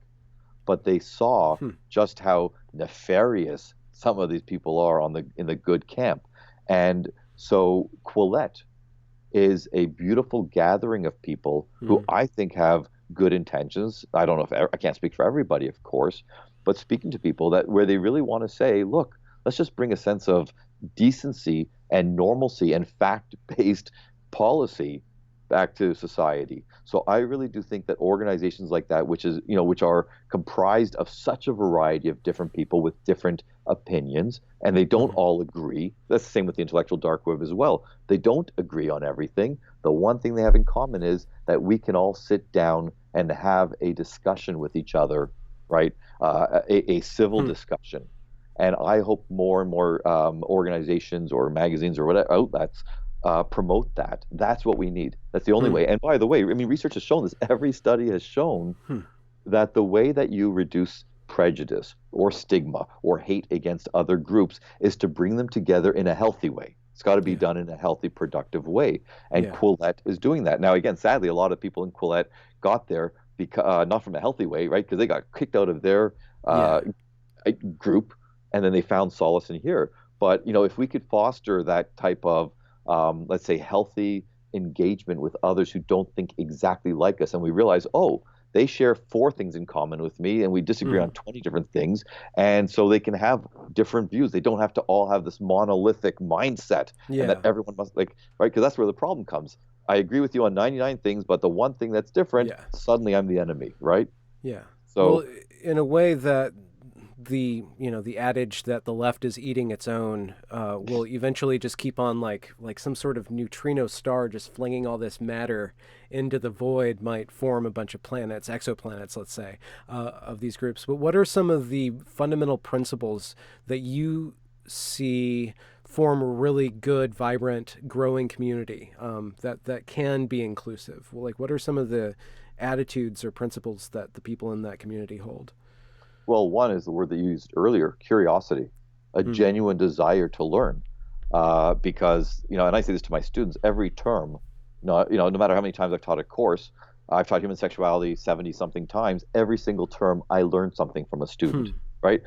but they saw Hmm. just how nefarious some of these people are in the good camp. And so Quillette is a beautiful gathering of people Hmm. who I think have good intentions. I don't know if I can't speak for everybody, of course, but speaking to people that where they really want to say, look, let's just bring a sense of decency and normalcy and fact-based policy back to society. So I really do think that organizations like that, which are comprised of such a variety of different people with different opinions, and they don't Hmm. all agree. That's the same with the intellectual dark web as well. They don't agree on everything. The one thing they have in common is that we can all sit down and have a discussion with each other, right? A civil Hmm. discussion. And I hope more and more organizations or magazines or whatever outlets promote that. That's what we need. That's the only Hmm. way. And by the way, I mean, research has shown this. Every study has shown Hmm. that the way that you reduce prejudice or stigma or hate against other groups is to bring them together in a healthy way. It's got to be Yeah. done in a healthy, productive way. And Yeah. Quillette is doing that. Now, again, sadly, a lot of people in Quillette got there because not from a healthy way, right? Because they got kicked out of their Yeah. group, and then they found solace in here. But if we could foster that type of, let's say, healthy engagement with others who don't think exactly like us, and we realize, oh, they share four things in common with me, and we disagree on 20 different things, and so they can have different views. They don't have to all have this monolithic mindset, and that Yeah. everyone must right? Because that's where the problem comes. I agree with you on 99 things, but the one thing that's different, Yeah. suddenly I'm the enemy, right? Yeah. Well, So in a way that the adage that the left is eating its own will eventually just keep on like some sort of neutrino star just flinging all this matter into the void might form a bunch of planets, exoplanets, let's say, of these groups. But what are some of the fundamental principles that you see form a really good, vibrant, growing community that can be inclusive? Like, what are some of the attitudes or principles that the people in that community hold? Well, one is the word that you used earlier, curiosity, a Mm. genuine desire to learn. Because, and I say this to my students every term, no matter how many times I've taught a course, I've taught human sexuality 70 something times. Every single term, I learned something from a student, right?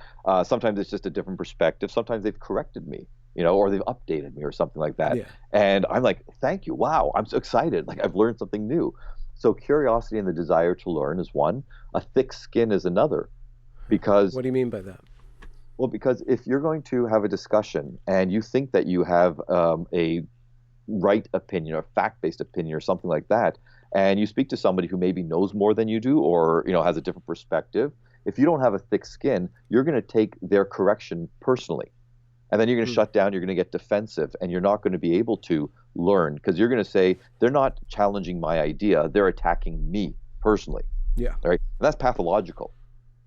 Sometimes it's just a different perspective. Sometimes they've corrected me, or they've updated me or something like that. Yeah. And I'm like, thank you. Wow. I'm so excited. Like I've learned something new. So curiosity and the desire to learn is one. A thick skin is another. Because, What do you mean by that? well, because if you're going to have a discussion and you think that you have a right opinion or fact-based opinion or something like that, and you speak to somebody who maybe knows more than you do or has a different perspective, if you don't have a thick skin, you're going to take their correction personally. And then you're going to shut down, you're going to get defensive, and you're not going to be able to learn because you're going to say, they're not challenging my idea, they're attacking me personally. Yeah. Right? And that's pathological.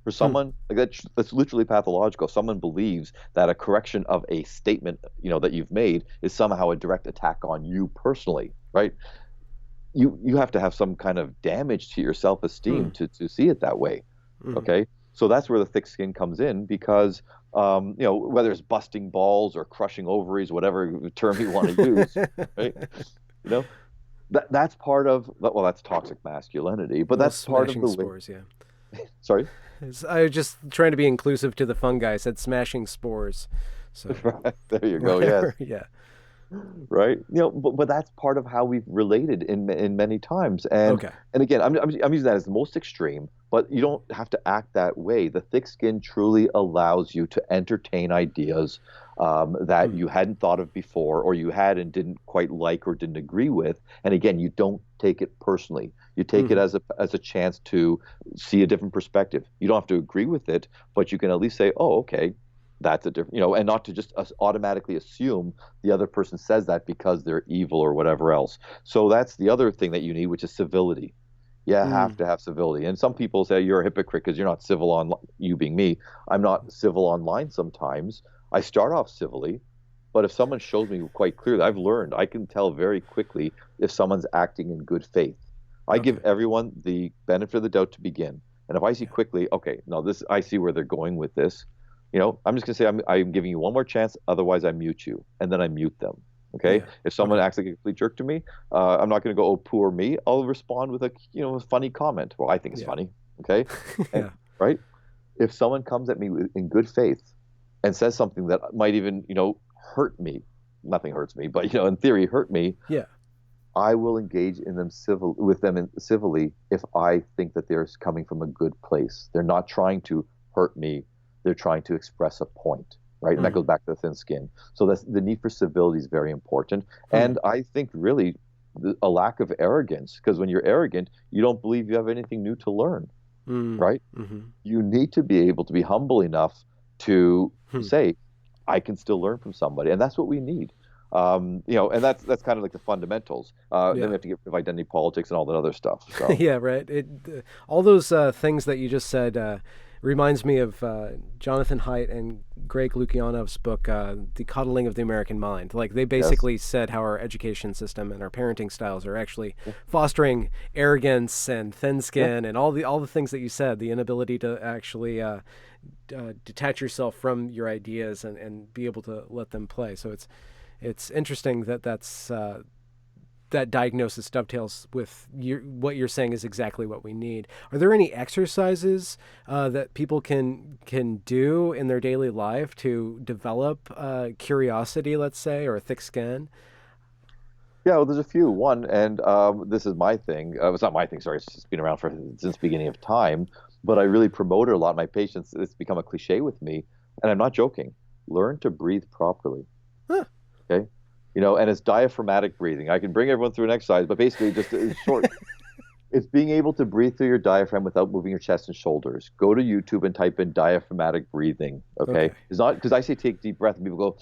For someone like that's literally pathological. Someone believes that a correction of a statement, that you've made is somehow a direct attack on you personally, right? You have to have some kind of damage to your self-esteem to see it that way. Okay? So that's where the thick skin comes in because whether it's busting balls or crushing ovaries, whatever term you want to use, right? That's part of that's toxic masculinity, but that's part of the spores, way. Yeah. Sorry? I was just trying to be inclusive to the fungi. I said smashing spores. So there you go. Yes. Yeah. Right. But that's part of how we've related in many times. Okay. And again, I'm using that as the most extreme, but you don't have to act that way. The thick skin truly allows you to entertain ideas that you hadn't thought of before, or you had and didn't quite like or didn't agree with. And again, you don't take it personally. You take it as a chance to see a different perspective. You don't have to agree with it, but you can at least say, "Oh, okay, that's a different," and not to just automatically assume the other person says that because they're evil or whatever else. So that's the other thing that you need, which is civility. You have to have civility. And some people say you're a hypocrite because you're not civil on you being me. I'm not civil online sometimes. I start off civilly, but if someone shows me quite clearly, I've learned I can tell very quickly if someone's acting in good faith. I give everyone the benefit of the doubt to begin. And if I see quickly, okay, no, I see where they're going with this. I'm just going to say I'm giving you one more chance. Otherwise, I mute you. And then I mute them. Okay. Yeah. If someone acts like a complete jerk to me, I'm not going to go, oh, poor me. I'll respond with a funny comment. Well, I think it's funny. Okay. And, right. If someone comes at me in good faith and says something that might even, hurt me, nothing hurts me, but, in theory, hurt me. Yeah. I will engage in them civilly if I think that they're coming from a good place. They're not trying to hurt me. They're trying to express a point, right? And that goes back to the thin skin. So the need for civility is very important. And I think really a lack of arrogance, because when you're arrogant, you don't believe you have anything new to learn, right? You need to be able to be humble enough to say, I can still learn from somebody. And that's what we need. And that's kind of like the fundamentals. Then we have to get rid of identity politics and all that other stuff. So. Yeah, right. All those things that you just said Reminds me of Jonathan Haidt and Greg Lukianov's book, The Coddling of the American Mind. Like, they Yes. basically said how our education system and our parenting styles are actually fostering arrogance and thin Yeah. skin and all the things that you said, the inability to actually detach yourself from your ideas and be able to let them play. So it's interesting that that diagnosis dovetails with what you're saying is exactly what we need. Are there any exercises that people can do in their daily life to develop curiosity, let's say, or a thick skin? Yeah, well, there's a few. One, and this is my thing. It's not my thing, sorry. It's just been around since the beginning of time. But I really promote it a lot. My patients, it's become a cliche with me, and I'm not joking. Learn to breathe properly. Huh. Okay. And it's diaphragmatic breathing. I can bring everyone through an exercise, but basically, just in short, it's being able to breathe through your diaphragm without moving your chest and shoulders. Go to YouTube and type in diaphragmatic breathing. Okay. Okay. It's not because I say take deep breath and people go,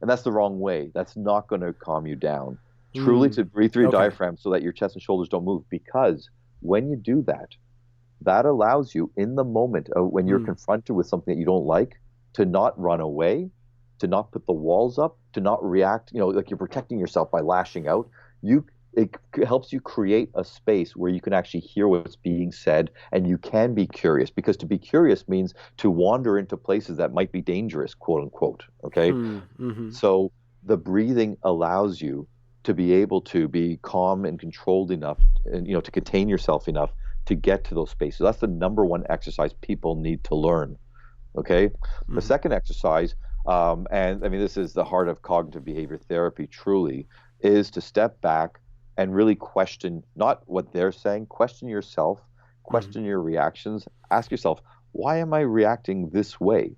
and that's the wrong way. That's not going to calm you down. Truly to breathe through your Okay. diaphragm so that your chest and shoulders don't move. Because when you do that, that allows you in the moment when you're confronted with something that you don't like to not run away, to not put the walls up, to not react, like you're protecting yourself by lashing out. It helps you create a space where you can actually hear what's being said and you can be curious, because to be curious means to wander into places that might be dangerous, quote unquote. Okay. Mm-hmm. So the breathing allows you to be able to be calm and controlled enough and to contain yourself enough to get to those spaces. That's the number one exercise people need to learn. Okay. The second exercise, and I mean, this is the heart of cognitive behavior therapy, truly, is to step back and really question not what they're saying, question yourself, question your reactions, ask yourself, why am I reacting this way?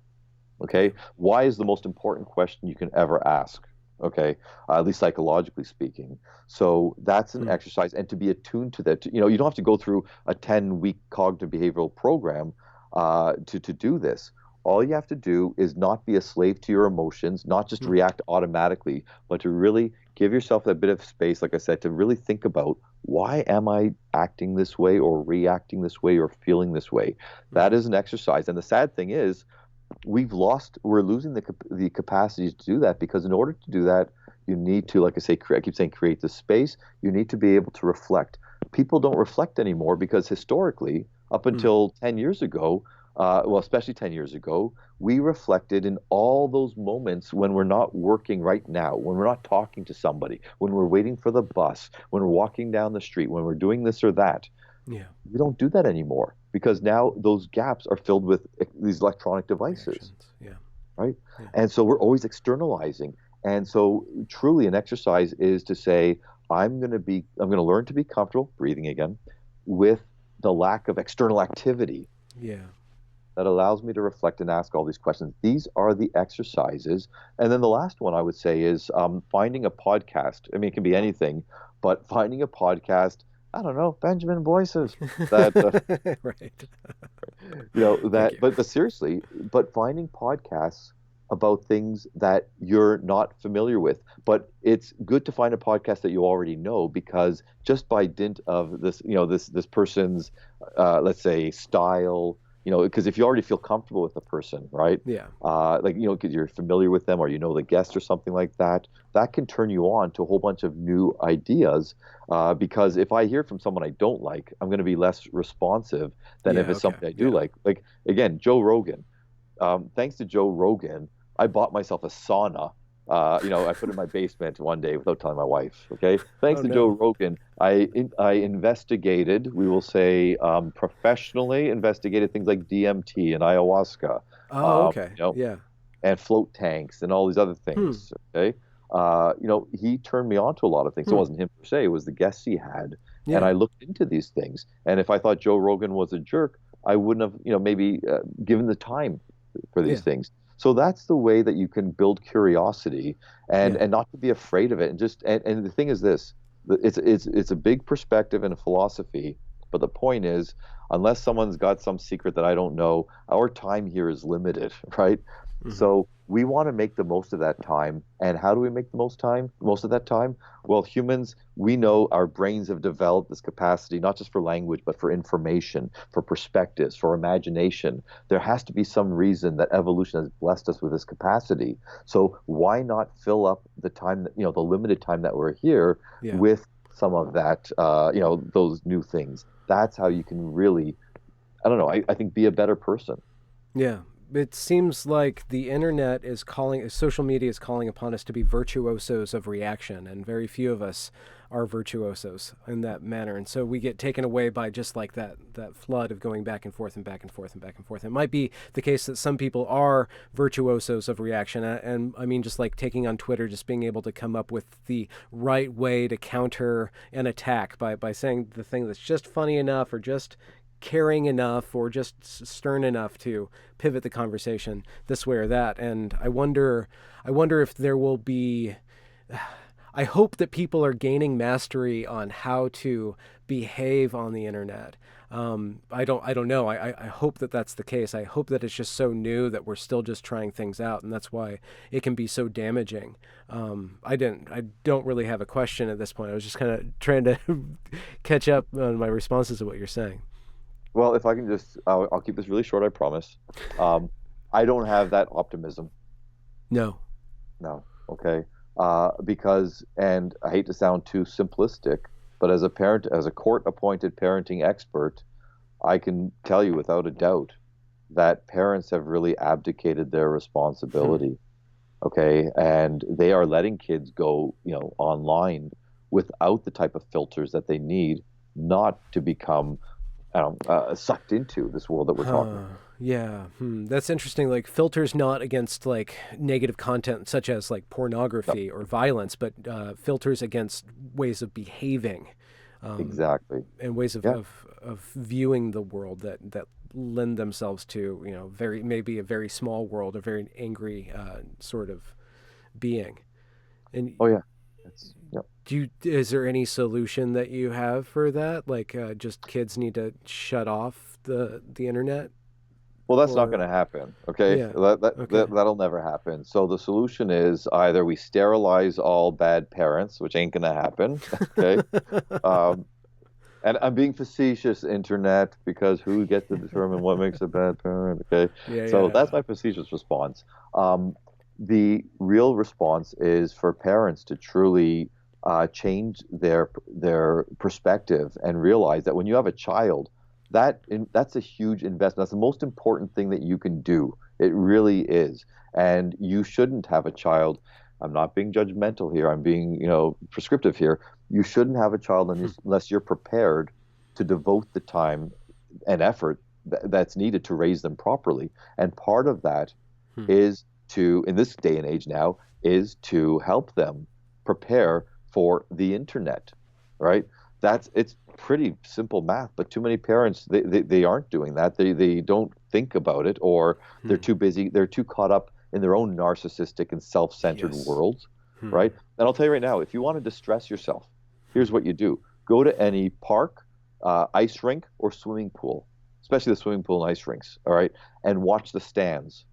Okay. Why is the most important question you can ever ask? Okay. At least psychologically speaking. So that's an exercise. And to be attuned to that, you don't have to go through a 10-week cognitive behavioral program to do this. All you have to do is not be a slave to your emotions, not just react automatically, but to really give yourself that bit of space, like I said, to really think about, why am I acting this way or reacting this way or feeling this way? That is an exercise. And the sad thing is, we're losing the capacity to do that, because in order to do that, you need to, like I keep saying, create the space. You need to be able to reflect. People don't reflect anymore because historically, up until 10 years ago, well, especially 10 years ago, we reflected in all those moments when we're not working right now, when we're not talking to somebody, when we're waiting for the bus, when we're walking down the street, when we're doing this or that. Yeah. We don't do that anymore because now those gaps are filled with these electronic devices, Yeah. right? Yeah. And so we're always externalizing. And so truly an exercise is to say, I'm going to learn to be comfortable breathing again with the lack of external activity. Yeah. That allows me to reflect and ask all these questions. These are the exercises. And then the last one I would say is finding a podcast. I mean, it can be anything, but finding a podcast, I don't know, Benjamin Boyce's that, Right. Thank that, you. but seriously, but finding podcasts about things that you're not familiar with. But it's good to find a podcast that you already know, because just by dint of this, this person's, let's say, style, because if you already feel comfortable with the person, right? Yeah. Because you're familiar with them or the guest or something like that, that can turn you on to a whole bunch of new ideas. Because if I hear from someone I don't like, I'm going to be less responsive than if Yeah. it's Okay. something I do Yeah. like. Like, again, Joe Rogan. Thanks to Joe Rogan, I bought myself a sauna. I put it in my basement one day without telling my wife. Okay, thanks Oh to Joe no. Rogan, I investigated, we will say, professionally investigated things like DMT and ayahuasca, Oh, um, okay. you know, Yeah. and float tanks and all these other Hmm. things. Okay, he turned me on to a lot of things. It Hmm. wasn't him per se; it was the guests he had, and Yeah. I looked into these things. And if I thought Joe Rogan was a jerk, I wouldn't have, maybe given the time for these Yeah. things. So that's the way that you can build curiosity and Yeah. not to be afraid of it. And the thing is this, it's a big perspective and a philosophy, but the point is, unless someone's got some secret that I don't know, our time here is limited, right? Hmm. So we want to make the most of that time. And how do we make the most of that time? Well, humans, we know our brains have developed this capacity, not just for language, but for information, for perspectives, for imagination. There has to be some reason that evolution has blessed us with this capacity. So why not fill up the time that, the limited time that we're here with some of that, those new things. That's how you can really, I don't know, I think be a better person. Yeah. It seems like the internet is social media is calling upon us to be virtuosos of reaction, and very few of us are virtuosos in that manner. And so we get taken away by just like that flood of going back and forth and back and forth and back and forth. It might be the case that some people are virtuosos of reaction. And I mean, just like taking on Twitter, just being able to come up with the right way to counter an attack by saying the thing that's just funny enough or just caring enough or just stern enough to pivot the conversation this way or that. And I wonder if there will be, I hope that people are gaining mastery on how to behave on the internet. I don't know. I hope that that's the case. I hope that it's just so new that we're still just trying things out, and that's why it can be so damaging. I don't really have a question at this point. I was just kind of trying to catch up on my responses to what you're saying. Well, if I can just, I'll keep this really short, I promise. I don't have that optimism. No. No. Okay. Because, and I hate to sound too simplistic, but as a parent, as a court-appointed parenting expert, I can tell you without a doubt that parents have really abdicated their responsibility. Okay. And they are letting kids go, online without the type of filters that they need not to become sucked into this world that we're talking about. Yeah, that's interesting. Like filters not against like negative content such as like pornography or violence, but filters against ways of behaving. Exactly. And ways of viewing the world that lend themselves to, maybe a very small world, a very angry sort of being. And oh yeah. Is there any solution that you have for that? Like just kids need to shut off the internet? Well, that's not going to happen. Okay. Yeah. That'll never happen. So the solution is either we sterilize all bad parents, which ain't going to happen. Okay. And I'm being facetious, internet, because who gets to determine what makes a bad parent? Okay. That's my facetious response. The real response is for parents to truly change their perspective and realize that when you have a child, that's a huge investment. That's the most important thing that you can do. It really is. And you shouldn't have a child. I'm not being judgmental here. I'm being, prescriptive here. You shouldn't have a child unless you're prepared to devote the time and effort that's needed to raise them properly. And part of that is to, in this day and age now, is to help them prepare for the internet, right? It's pretty simple math, but too many parents, they aren't doing that. They don't think about it, or they're too busy. They're too caught up in their own narcissistic and self-centered worlds, right? And I'll tell you right now, if you want to distress yourself, here's what you do. Go to any park, ice rink, or swimming pool, especially the swimming pool and ice rinks, all right? And watch the stands.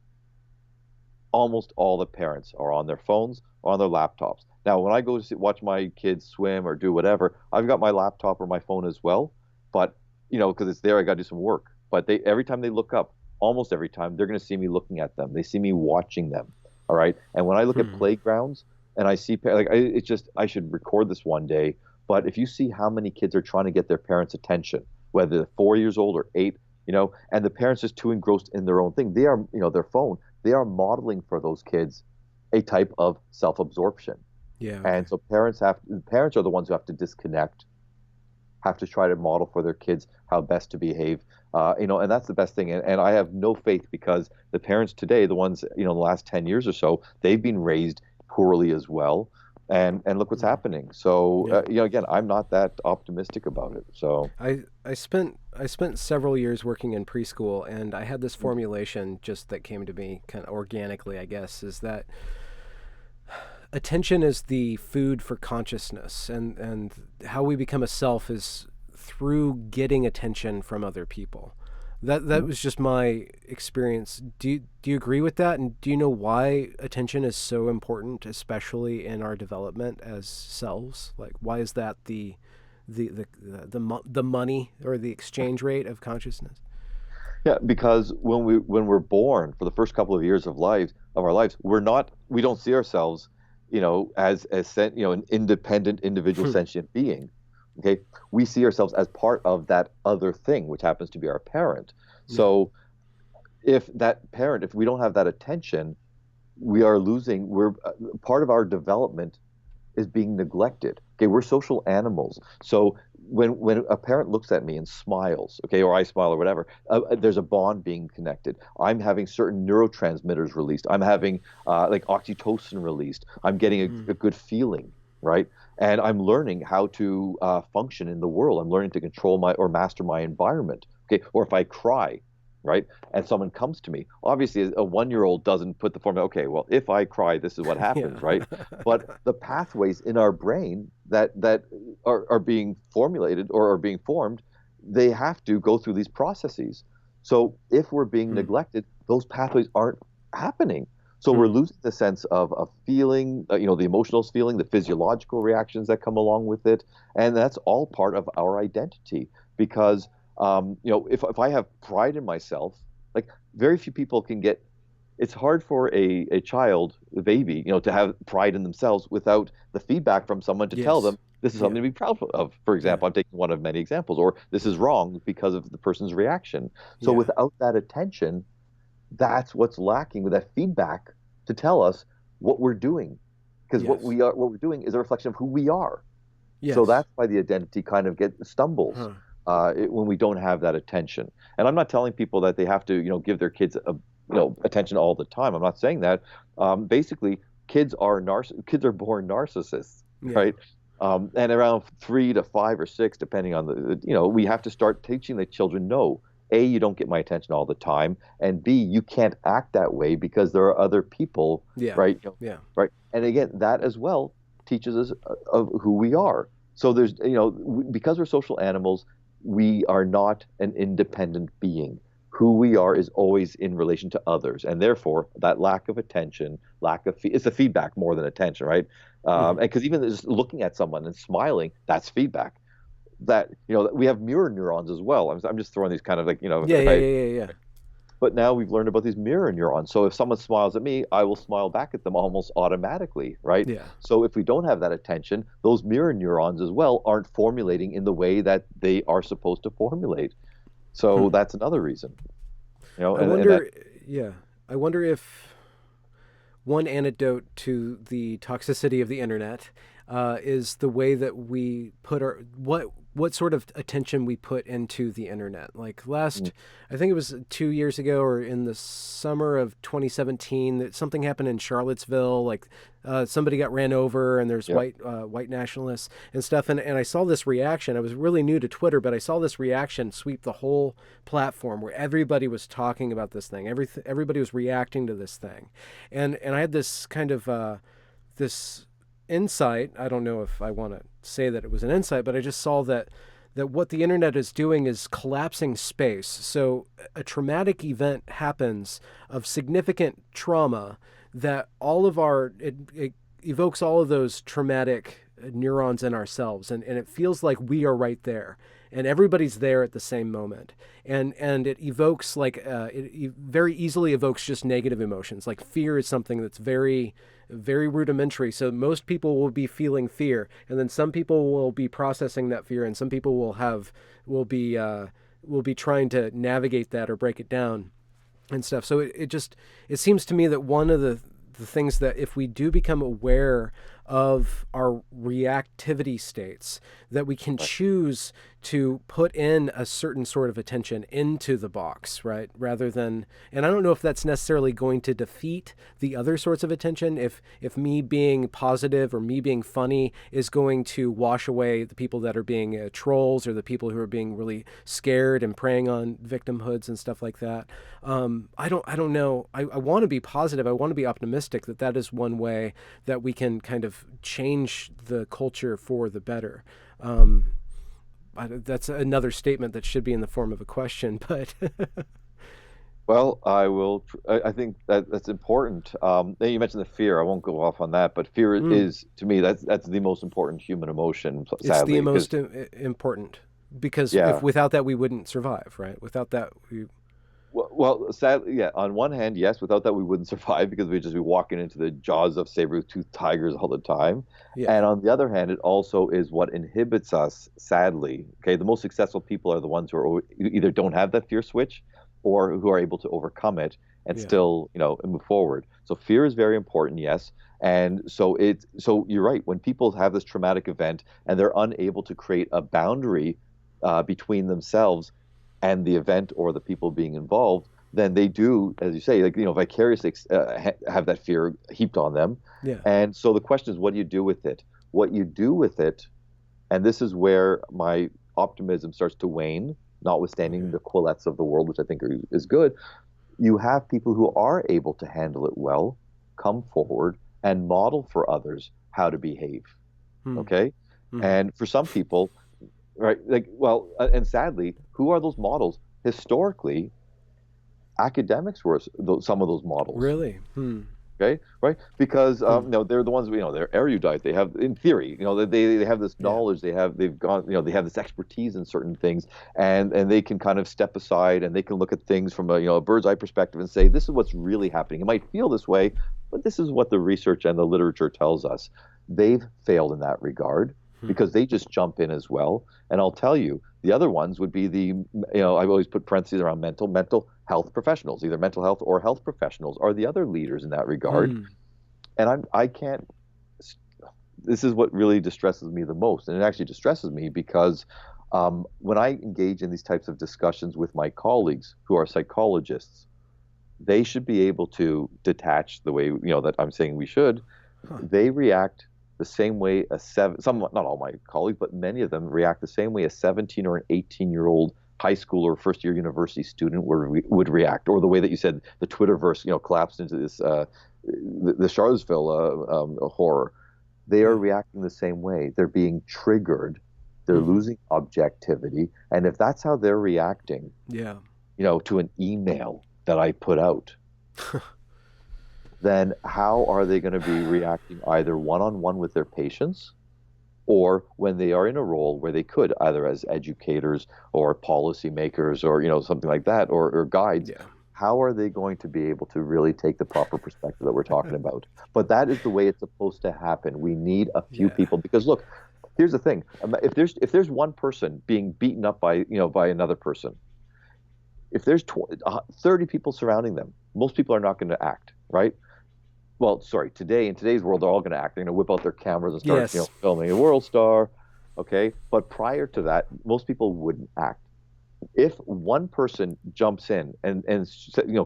Almost all the parents are on their phones or on their laptops. Now, when I go to watch my kids swim or do whatever, I've got my laptop or my phone as well. But, because it's there, I got to do some work. But every time they look up, almost every time, they're going to see me looking at them. They see me watching them. All right. And when I look at playgrounds and I see, I should record this one day. But if you see how many kids are trying to get their parents' attention, whether they're 4 years old or 8, and the parents just too engrossed in their own thing, they are, their phone, they are modeling for those kids a type of self-absorption. Yeah. And so parents are the ones who have to disconnect, have to try to model for their kids how best to behave, and that's the best thing. And I have no faith, because the parents today, the ones, the last 10 years or so, they've been raised poorly as well. And look what's happening. So, again, I'm not that optimistic about it. So I spent several years working in preschool, and I had this formulation just that came to me kind of organically, I guess, is that attention is the food for consciousness, and how we become a self is through getting attention from other people. That was just my experience. Do you agree with that? And do you know why attention is so important, especially in our development as selves? Like, why is that the money or the exchange rate of consciousness? Yeah, because when we're born, for the first couple of years of our lives, we don't see ourselves, an independent individual sentient being. Okay, we see ourselves as part of that other thing, which happens to be our parent. Yeah. So if we don't have that attention, we are losing. We're part of our development is being neglected. Okay, we're social animals. So when a parent looks at me and smiles, okay, or I smile or whatever, there's a bond being connected. I'm having certain neurotransmitters released. I'm having like oxytocin released. I'm getting a good feeling, right? And I'm learning how to function in the world. I'm learning to control my or master my environment. Okay, or if I cry, right? And someone comes to me. Obviously, a 1-year-old doesn't put the formula, okay, well, if I cry, this is what happens, Yeah. right? But the pathways in our brain that are being formulated or are being formed, they have to go through these processes. So if we're being Hmm. neglected, those pathways aren't happening. So we're Hmm. losing the sense of feeling, the emotional feeling, the physiological reactions that come along with it. And that's all part of our identity because if I have pride in myself, like very few people can get, it's hard for a child, a baby, to have pride in themselves without the feedback from someone to tell Yes. them this is Yeah. something to be proud of. For Yeah. example, I'm taking one of many examples, or this is wrong because of the person's reaction. So Yeah. without that attention, that's what's lacking with that feedback to tell us what we're doing. Because Yes. what we're doing is a reflection of who we are. So Yes. that's why the identity kind of stumbles Huh. when we don't have that attention. And I'm not telling people that they have to, give their kids attention all the time. I'm not saying that. Basically, kids are born narcissists, Yeah. right? And around 3 to 5 or 6, depending on we have to start teaching the children, no, A, you don't get my attention all the time, and B, you can't act that way because there are other people, Yeah. right? Yeah. Right. And again, that as well teaches us of who we are. So there's, because we're social animals, we are not an independent being. Who we are is always in relation to others, and therefore that lack of attention, it's a feedback more than attention, right? Hmm. And because even just looking at someone and smiling, that's feedback. That we have mirror neurons as well. I'm just throwing these kind of like Yeah. if Yeah. I Yeah. Yeah. Yeah. but now we've learned about these mirror neurons. So if someone smiles at me, I will smile back at them almost automatically, right? Yeah. So if we don't have that attention, those mirror neurons as well aren't formulating in the way that they are supposed to formulate. So Hmm. that's another reason, I and that wonder. Yeah. I wonder if one antidote to the toxicity of the internet is the way that we put what sort of attention we put into the internet. Like I think it was 2 years ago or in the summer of 2017, that something happened in Charlottesville. Like somebody got ran over, and there's yeah, white nationalists and stuff. And I saw this reaction. I was really new to Twitter, but I saw this reaction sweep the whole platform where everybody was talking about this thing. Everybody was reacting to this thing, and I had this kind of this insight. I don't know if I want to say that it was an insight, but I just saw that what the internet is doing is collapsing space. So a traumatic event happens of significant trauma that it evokes all of those traumatic neurons in ourselves, and it feels like we are right there and everybody's there at the same moment, and it evokes it very easily evokes just negative emotions. Like fear is something that's very very rudimentary. So most people will be feeling fear, and then some people will be processing that fear, and some people will be trying to navigate that or break it down and stuff. So it seems to me that one of the things that if we do become aware of our reactivity states, that we can right. choose to put in a certain sort of attention into the box, right? Rather than, and I don't know if that's necessarily going to defeat the other sorts of attention. If me being positive or me being funny is going to wash away the people that are being trolls or the people who are being really scared and preying on victimhoods and stuff like that. I don't know. I want to be positive. I want to be optimistic that is one way that we can kind of change the culture for the better. that's another statement that should be in the form of a question, but Well, I think that's important. Then you mentioned the fear. I won't go off on that, but fear is, to me, that's the most important human emotion, it's the sadly. most important because if Yeah. without that we wouldn't survive, right? Without that we Well, sadly, yeah. On one hand, yes, without that we wouldn't survive because we'd just be walking into the jaws of saber-toothed tigers all the time. yeah And on the other hand, it also is what inhibits us, sadly. Okay, the most successful people are the ones who either don't have that fear switch or who are able to overcome it and yeah still, move forward. So fear is very important, yes. And so you're right. When people have this traumatic event and they're unable to create a boundary between themselves and the event or the people being involved, then they do, as you say, like, vicariously have that fear heaped on them. yeah And so the question is, what do you do with it? What you do with it, and this is where my optimism starts to wane, notwithstanding okay the Quillettes of the world, which I think is good. You have people who are able to handle it well come forward and model for others how to behave. hmm. Okay. Hmm. And for some people, right, like, well, and sadly, who are those models? Historically, academics were some of those models. Really Okay, right? Because hmm. they're the ones, they're erudite. They have, in theory, they have this yeah knowledge. They've gone, they have this expertise in certain things, and they can kind of step aside and they can look at things from a bird's eye perspective and say, this is what's really happening. It might feel this way, but this is what the research and the literature tells us. They've failed in that regard hmm. because they just jump in as well. And I'll tell you, the other ones would be I've always put parentheses around mental health professionals, either mental health or health professionals are the other leaders in that regard. Hmm. And I can't, this is what really distresses me the most. And it actually distresses me because when I engage in these types of discussions with my colleagues who are psychologists, they should be able to detach the way, that I'm saying we should. Huh. They react the same way some, not all my colleagues, but many of them react the same way a 17 or an 18-year-old high school or first year university student would react, or the way that you said the Twitterverse, collapsed into this, the Charlottesville horror. They are yeah reacting the same way. They're being triggered. They're hmm. losing objectivity. And if that's how they're reacting, yeah to an email that I put out, then how are they going to be reacting either one-on-one with their patients or when they are in a role where they could either as educators or policymakers or something like that or guides? yeah How are they going to be able to really take the proper perspective that we're talking about? But that is the way it's supposed to happen. We need a few yeah people because look, here's the thing: if there's one person being beaten up by another person, if there's 30 people surrounding them, most people are not going to act, right? Well, sorry, in today's world, they're all going to act. They're going to whip out their cameras and start, yes filming a world star. Okay. But prior to that, most people wouldn't act. If one person jumps in and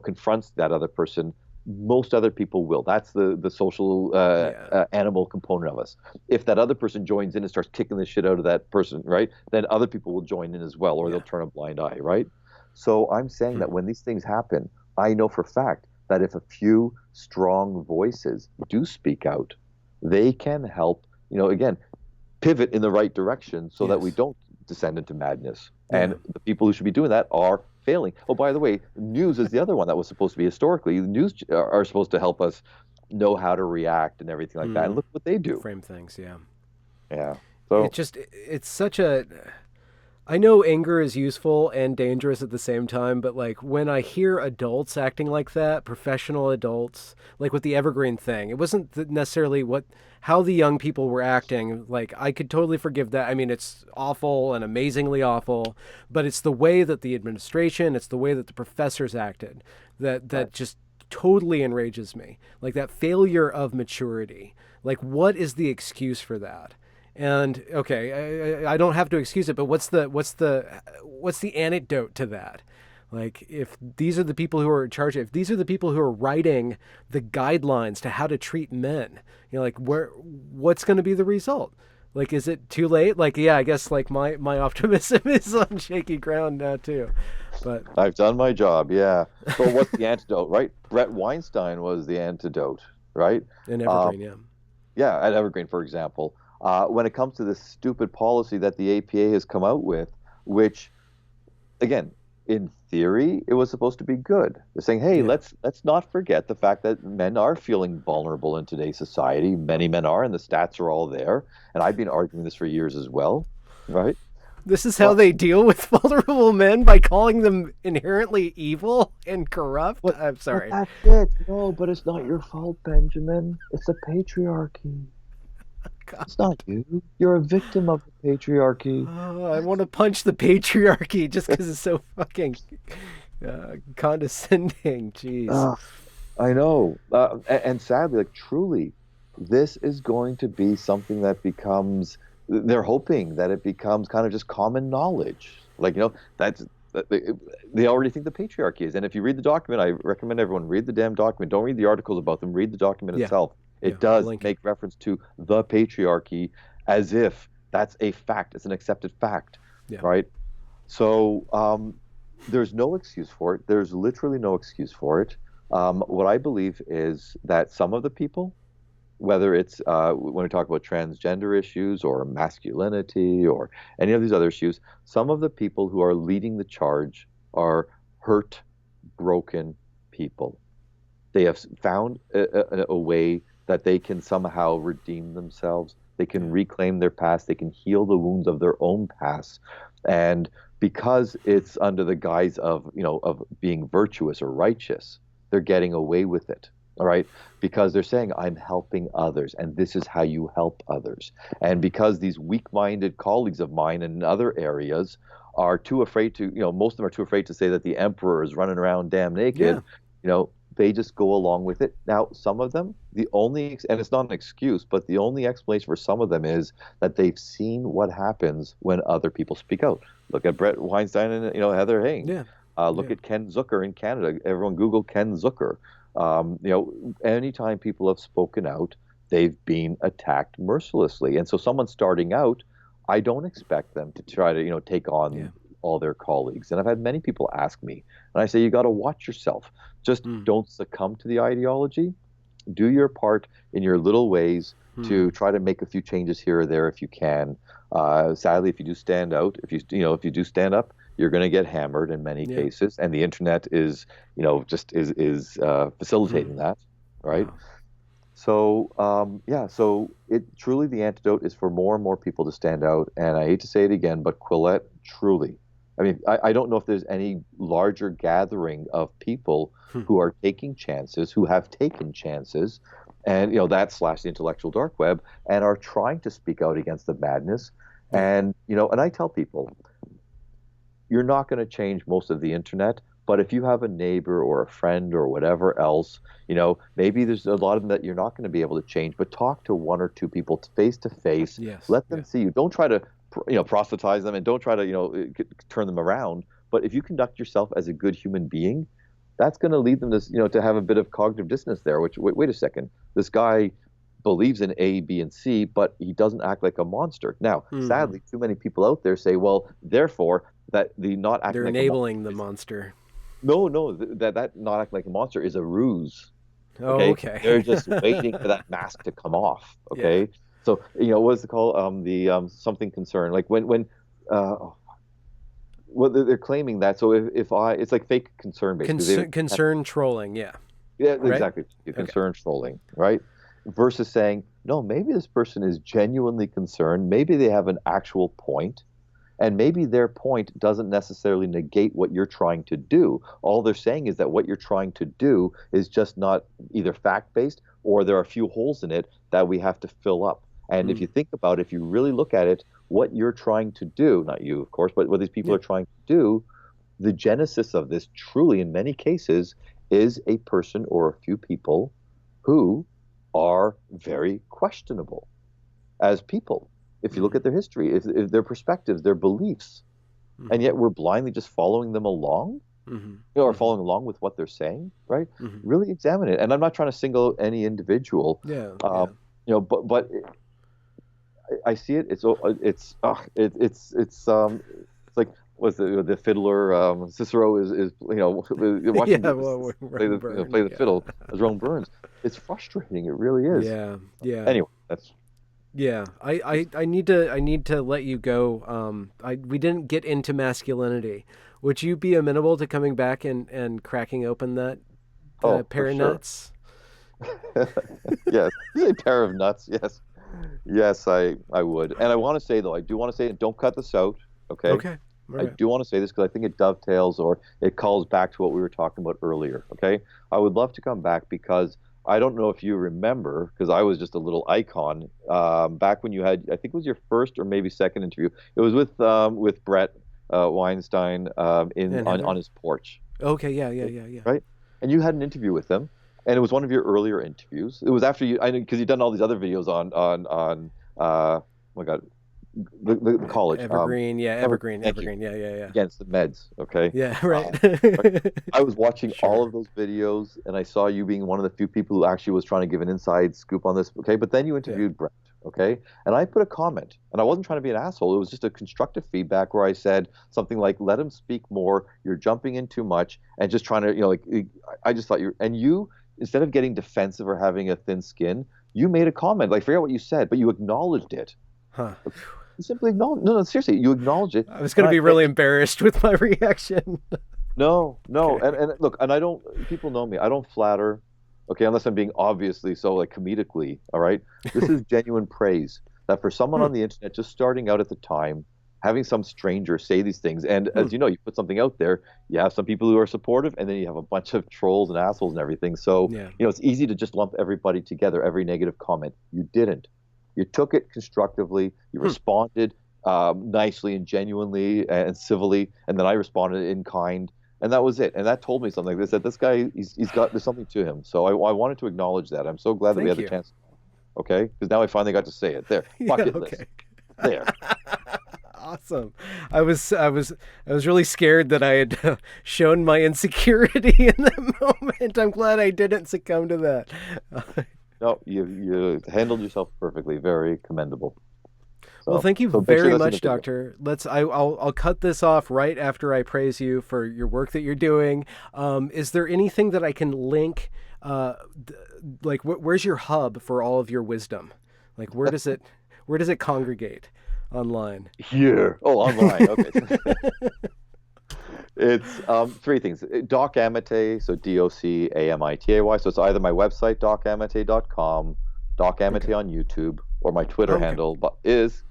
confronts that other person, most other people will. That's the social yeah animal component of us. If that other person joins in and starts kicking the shit out of that person, right, then other people will join in as well, or they'll yeah turn a blind eye, right? So I'm saying hmm. that when these things happen, I know for a fact that if a few strong voices do speak out, they can help, again, pivot in the right direction so that we yes don't descend into madness. yeah And the people who should be doing that are failing. Oh, by the way, news is the other one that was supposed to be historically. The news are supposed to help us know how to react and everything like that. And hmm. look what they do. frame things yeah Yeah. it So, just it's such a I know anger is useful and dangerous at the same time, but like when I hear adults acting like that, professional adults, like with the evergreen thing, it wasn't necessarily how the young people were acting. Like I could totally forgive that. I mean, it's awful and amazingly awful, but it's the way that the administration, it's the way that the professors acted that right. just totally enrages me. Like that failure of maturity. Like what is the excuse for that? And okay, I don't have to excuse it, but what's the antidote to that? Like if these are the people who are in charge, if these are the people who are writing the guidelines to how to treat men, like what's going to be the result? Like, is it too late? Like, yeah, I guess like my optimism is on shaky ground now too, but I've done my job. Yeah. But what's the antidote, right? Brett Weinstein was the antidote, right? in Um, evergreen, yeah, yeah, at Evergreen, for example. When it comes to this stupid policy that the APA has come out with, which, again, in theory, it was supposed to be good. They're saying, hey, Yeah. let's not forget the fact that men are feeling vulnerable in today's society. Many men are, and the stats are all there. And I've been arguing this for years as well, right? This is how But they deal with vulnerable men, by calling them inherently evil and corrupt. but I'm but sorry. that's it. No, but it's not your fault, Benjamin. It's the patriarchy. God. It's not you. You're a victim of the patriarchy. Oh, I want to punch the patriarchy just because it's so fucking condescending. Jeez. Uh, I know. And sadly, like truly, this is going to be something that becomes, they're hoping that it becomes kind of just common knowledge. Like, they already think the patriarchy is. And if you read the document, I recommend everyone read the damn document. Don't read the articles about them, read the document Yeah. itself. Yeah. It I'll does link make it. reference to the patriarchy as if that's a fact. It's an accepted fact, Yeah. right? So there's no excuse for it. There's literally no excuse for it. What I believe is that some of the people, whether it's when we talk about transgender issues or masculinity or any of these other issues, some of the people who are leading the charge are hurt, broken people. They have found a way that they can somehow redeem themselves. They can Yeah. reclaim their past. They can heal the wounds of their own past. And because it's under the guise of, of being virtuous or righteous, they're getting away with it. All right. Because they're saying, I'm helping others, and this is how you help others. And because these weak minded colleagues of mine in other areas are too afraid to, most of them are too afraid to say that the emperor is running around damn naked, Yeah. they just go along with it. Now, some of them, and it's not an excuse, but the only explanation for some of them is that they've seen what happens when other people speak out. Look at Brett Weinstein and, Heather Heying. Yeah. Look Yeah. at Ken Zucker in Canada. Everyone Google Ken Zucker. Anytime people have spoken out, they've been attacked mercilessly. And so someone starting out, I don't expect them to try to, take Yeah. on all their colleagues. And I've had many people ask me, and I say, you got to watch yourself. Just Mm. don't succumb to the ideology. Do your part in your little ways Mm. to try to make a few changes here or there if you can. Sadly, if you do stand out, if you do stand up, you're going to get hammered in many Yeah. cases, and the internet is, just is Mm. facilitating that, right? Wow. So yeah, so it truly the antidote is for more and more people to stand out. And I hate to say it again, but Quillette truly, I mean, I don't know if there's any larger gathering of people Hmm. who are taking chances, who have taken chances, and that slash the intellectual dark web, and are trying to speak out against the madness. Yeah. And and I tell people, you're not going to change most of the internet. But if you have a neighbor or a friend or whatever else, maybe there's a lot of them that you're not going to be able to change, but talk to one or two people face to face. Yes. Let Yeah. them see you. Don't try to, proselytize them, and don't try to, turn them around. But if you conduct yourself as a good human being, that's going to lead them to, to have a bit of cognitive dissonance there, which, wait a second, this guy believes in A, B, and C, but he doesn't act like a monster. Now, Mm-hmm. sadly, too many people out there say, well, therefore, that the not acting They're like a monster enabling the monster. no, that not acting like a monster is a ruse. Oh, Okay, okay. they're just waiting for that mask to come off. Yeah. Okay, so what's it called? The something concern. Like uh, well, they're claiming that. So if it's like fake concern basically. Concern trolling. Yeah. Yeah, Right. exactly. Okay. Concern trolling, right? Versus saying, no, maybe this person is genuinely concerned. Maybe they have an actual point. And maybe their point doesn't necessarily negate what you're trying to do. All they're saying is that what you're trying to do is just not either fact-based, or there are a few holes in it that we have to fill up. And if Mm. you think about it, if you really look at it, what you're trying to do, not you, of course, but what these people Yeah. are trying to do, the genesis of this truly, in many cases, is a person or a few people who are very questionable as people. If you look Mm-hmm. at their history, if their perspectives, their beliefs, and Mm-hmm. yet we're blindly just following them along, Mm-hmm. or Mm-hmm. following along with what they're saying, right? Mm-hmm. Really examine it. And I'm not trying to single out any individual, Yeah. um, Yeah. but I see it. It's like was the fiddler Cicero is watching Yeah. Well, Rome play Burn. the Yeah. fiddle as Rome Burns. It's frustrating. It really is. Yeah. Yeah. Anyway, that's Yeah, I need to let you go. We didn't get into masculinity. Would you be amenable to coming back and cracking open that Oh, for pair of sure. nuts? Yes, a pair of nuts. Yes, yes, I would. And I want to say though, I do want to say, don't cut this out. Okay, Okay, all I right. do want to say this because I think it dovetails or it calls back to what we were talking about earlier. Okay, I would love to come back because I don't know if you remember, because I was just a little icon back when you had, I think it was your first or maybe second interview. It was with Brett Weinstein in And Heather. on his porch, Okay, yeah, yeah, yeah, yeah. right? And you had an interview with him, and it was one of your earlier interviews. It was after you, I know, because you've done all these other videos on oh my God, the college. Evergreen, yeah, Evergreen, Thank you. Evergreen, yeah, yeah, yeah. Against the meds, okay? Yeah, right. Right. I was watching all Sure. of those videos, and I saw you being one of the few people who actually was trying to give an inside scoop on this, okay? But then you Yeah. interviewed Brent, okay? And I put a comment, and I wasn't trying to be an asshole. It was just a constructive feedback where I said something like, "Let him speak more. You're jumping in too much, and just trying to, like, I just thought you, instead of getting defensive or having a thin skin, you made a comment. Like, forget what you said, but you acknowledged it. Huh. You simply acknowledge. No, no, seriously, you acknowledge it, I was and gonna I be really thank embarrassed with my reaction. No, no, Okay. and look, and I don't. People know me. I don't flatter, okay, unless I'm being obviously so, like comedically. All right, this is genuine praise. That for someone Hmm. on the internet just starting out at the time, having some stranger say these things, and Hmm. as you know, you put something out there, you have some people who are supportive, and then you have a bunch of trolls and assholes and everything. So Yeah. it's easy to just lump everybody together, every negative comment. You didn't. You took it constructively. You Hmm. responded nicely and genuinely and civilly, and then I responded in kind, and that was it. And that told me something. They said this guy, he's got there's something to him. So I wanted to acknowledge that. I'm so glad that we Thank had the you. chance. Okay, because now I finally got to say it. There, Yeah. bucket list. Okay. There. Awesome. I was really scared that I had shown my insecurity in that moment. I'm glad I didn't succumb to that. No, you handled yourself perfectly. Very commendable. Well, So thank you make sure very that's in the much, video. Doctor. I'll cut this off right after I praise you for your work that you're doing. Is there anything that I can link? Like, where's your hub for all of your wisdom? Like, where does it congregate online? Here. Oh, online. Okay. It's three things. Doc Amitay, so DocAmitay. So it's either my website, docamitay.com, Doc Okay. Amitay on YouTube, or my Twitter Okay. handle is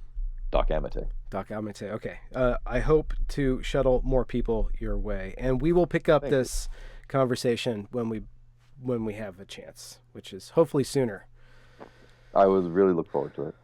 Doc Amitay. Doc Amitay. Okay. I hope to shuttle more people your way, and we will pick up Thank you. this conversation when we have a chance, which is hopefully sooner. I would really look forward to it.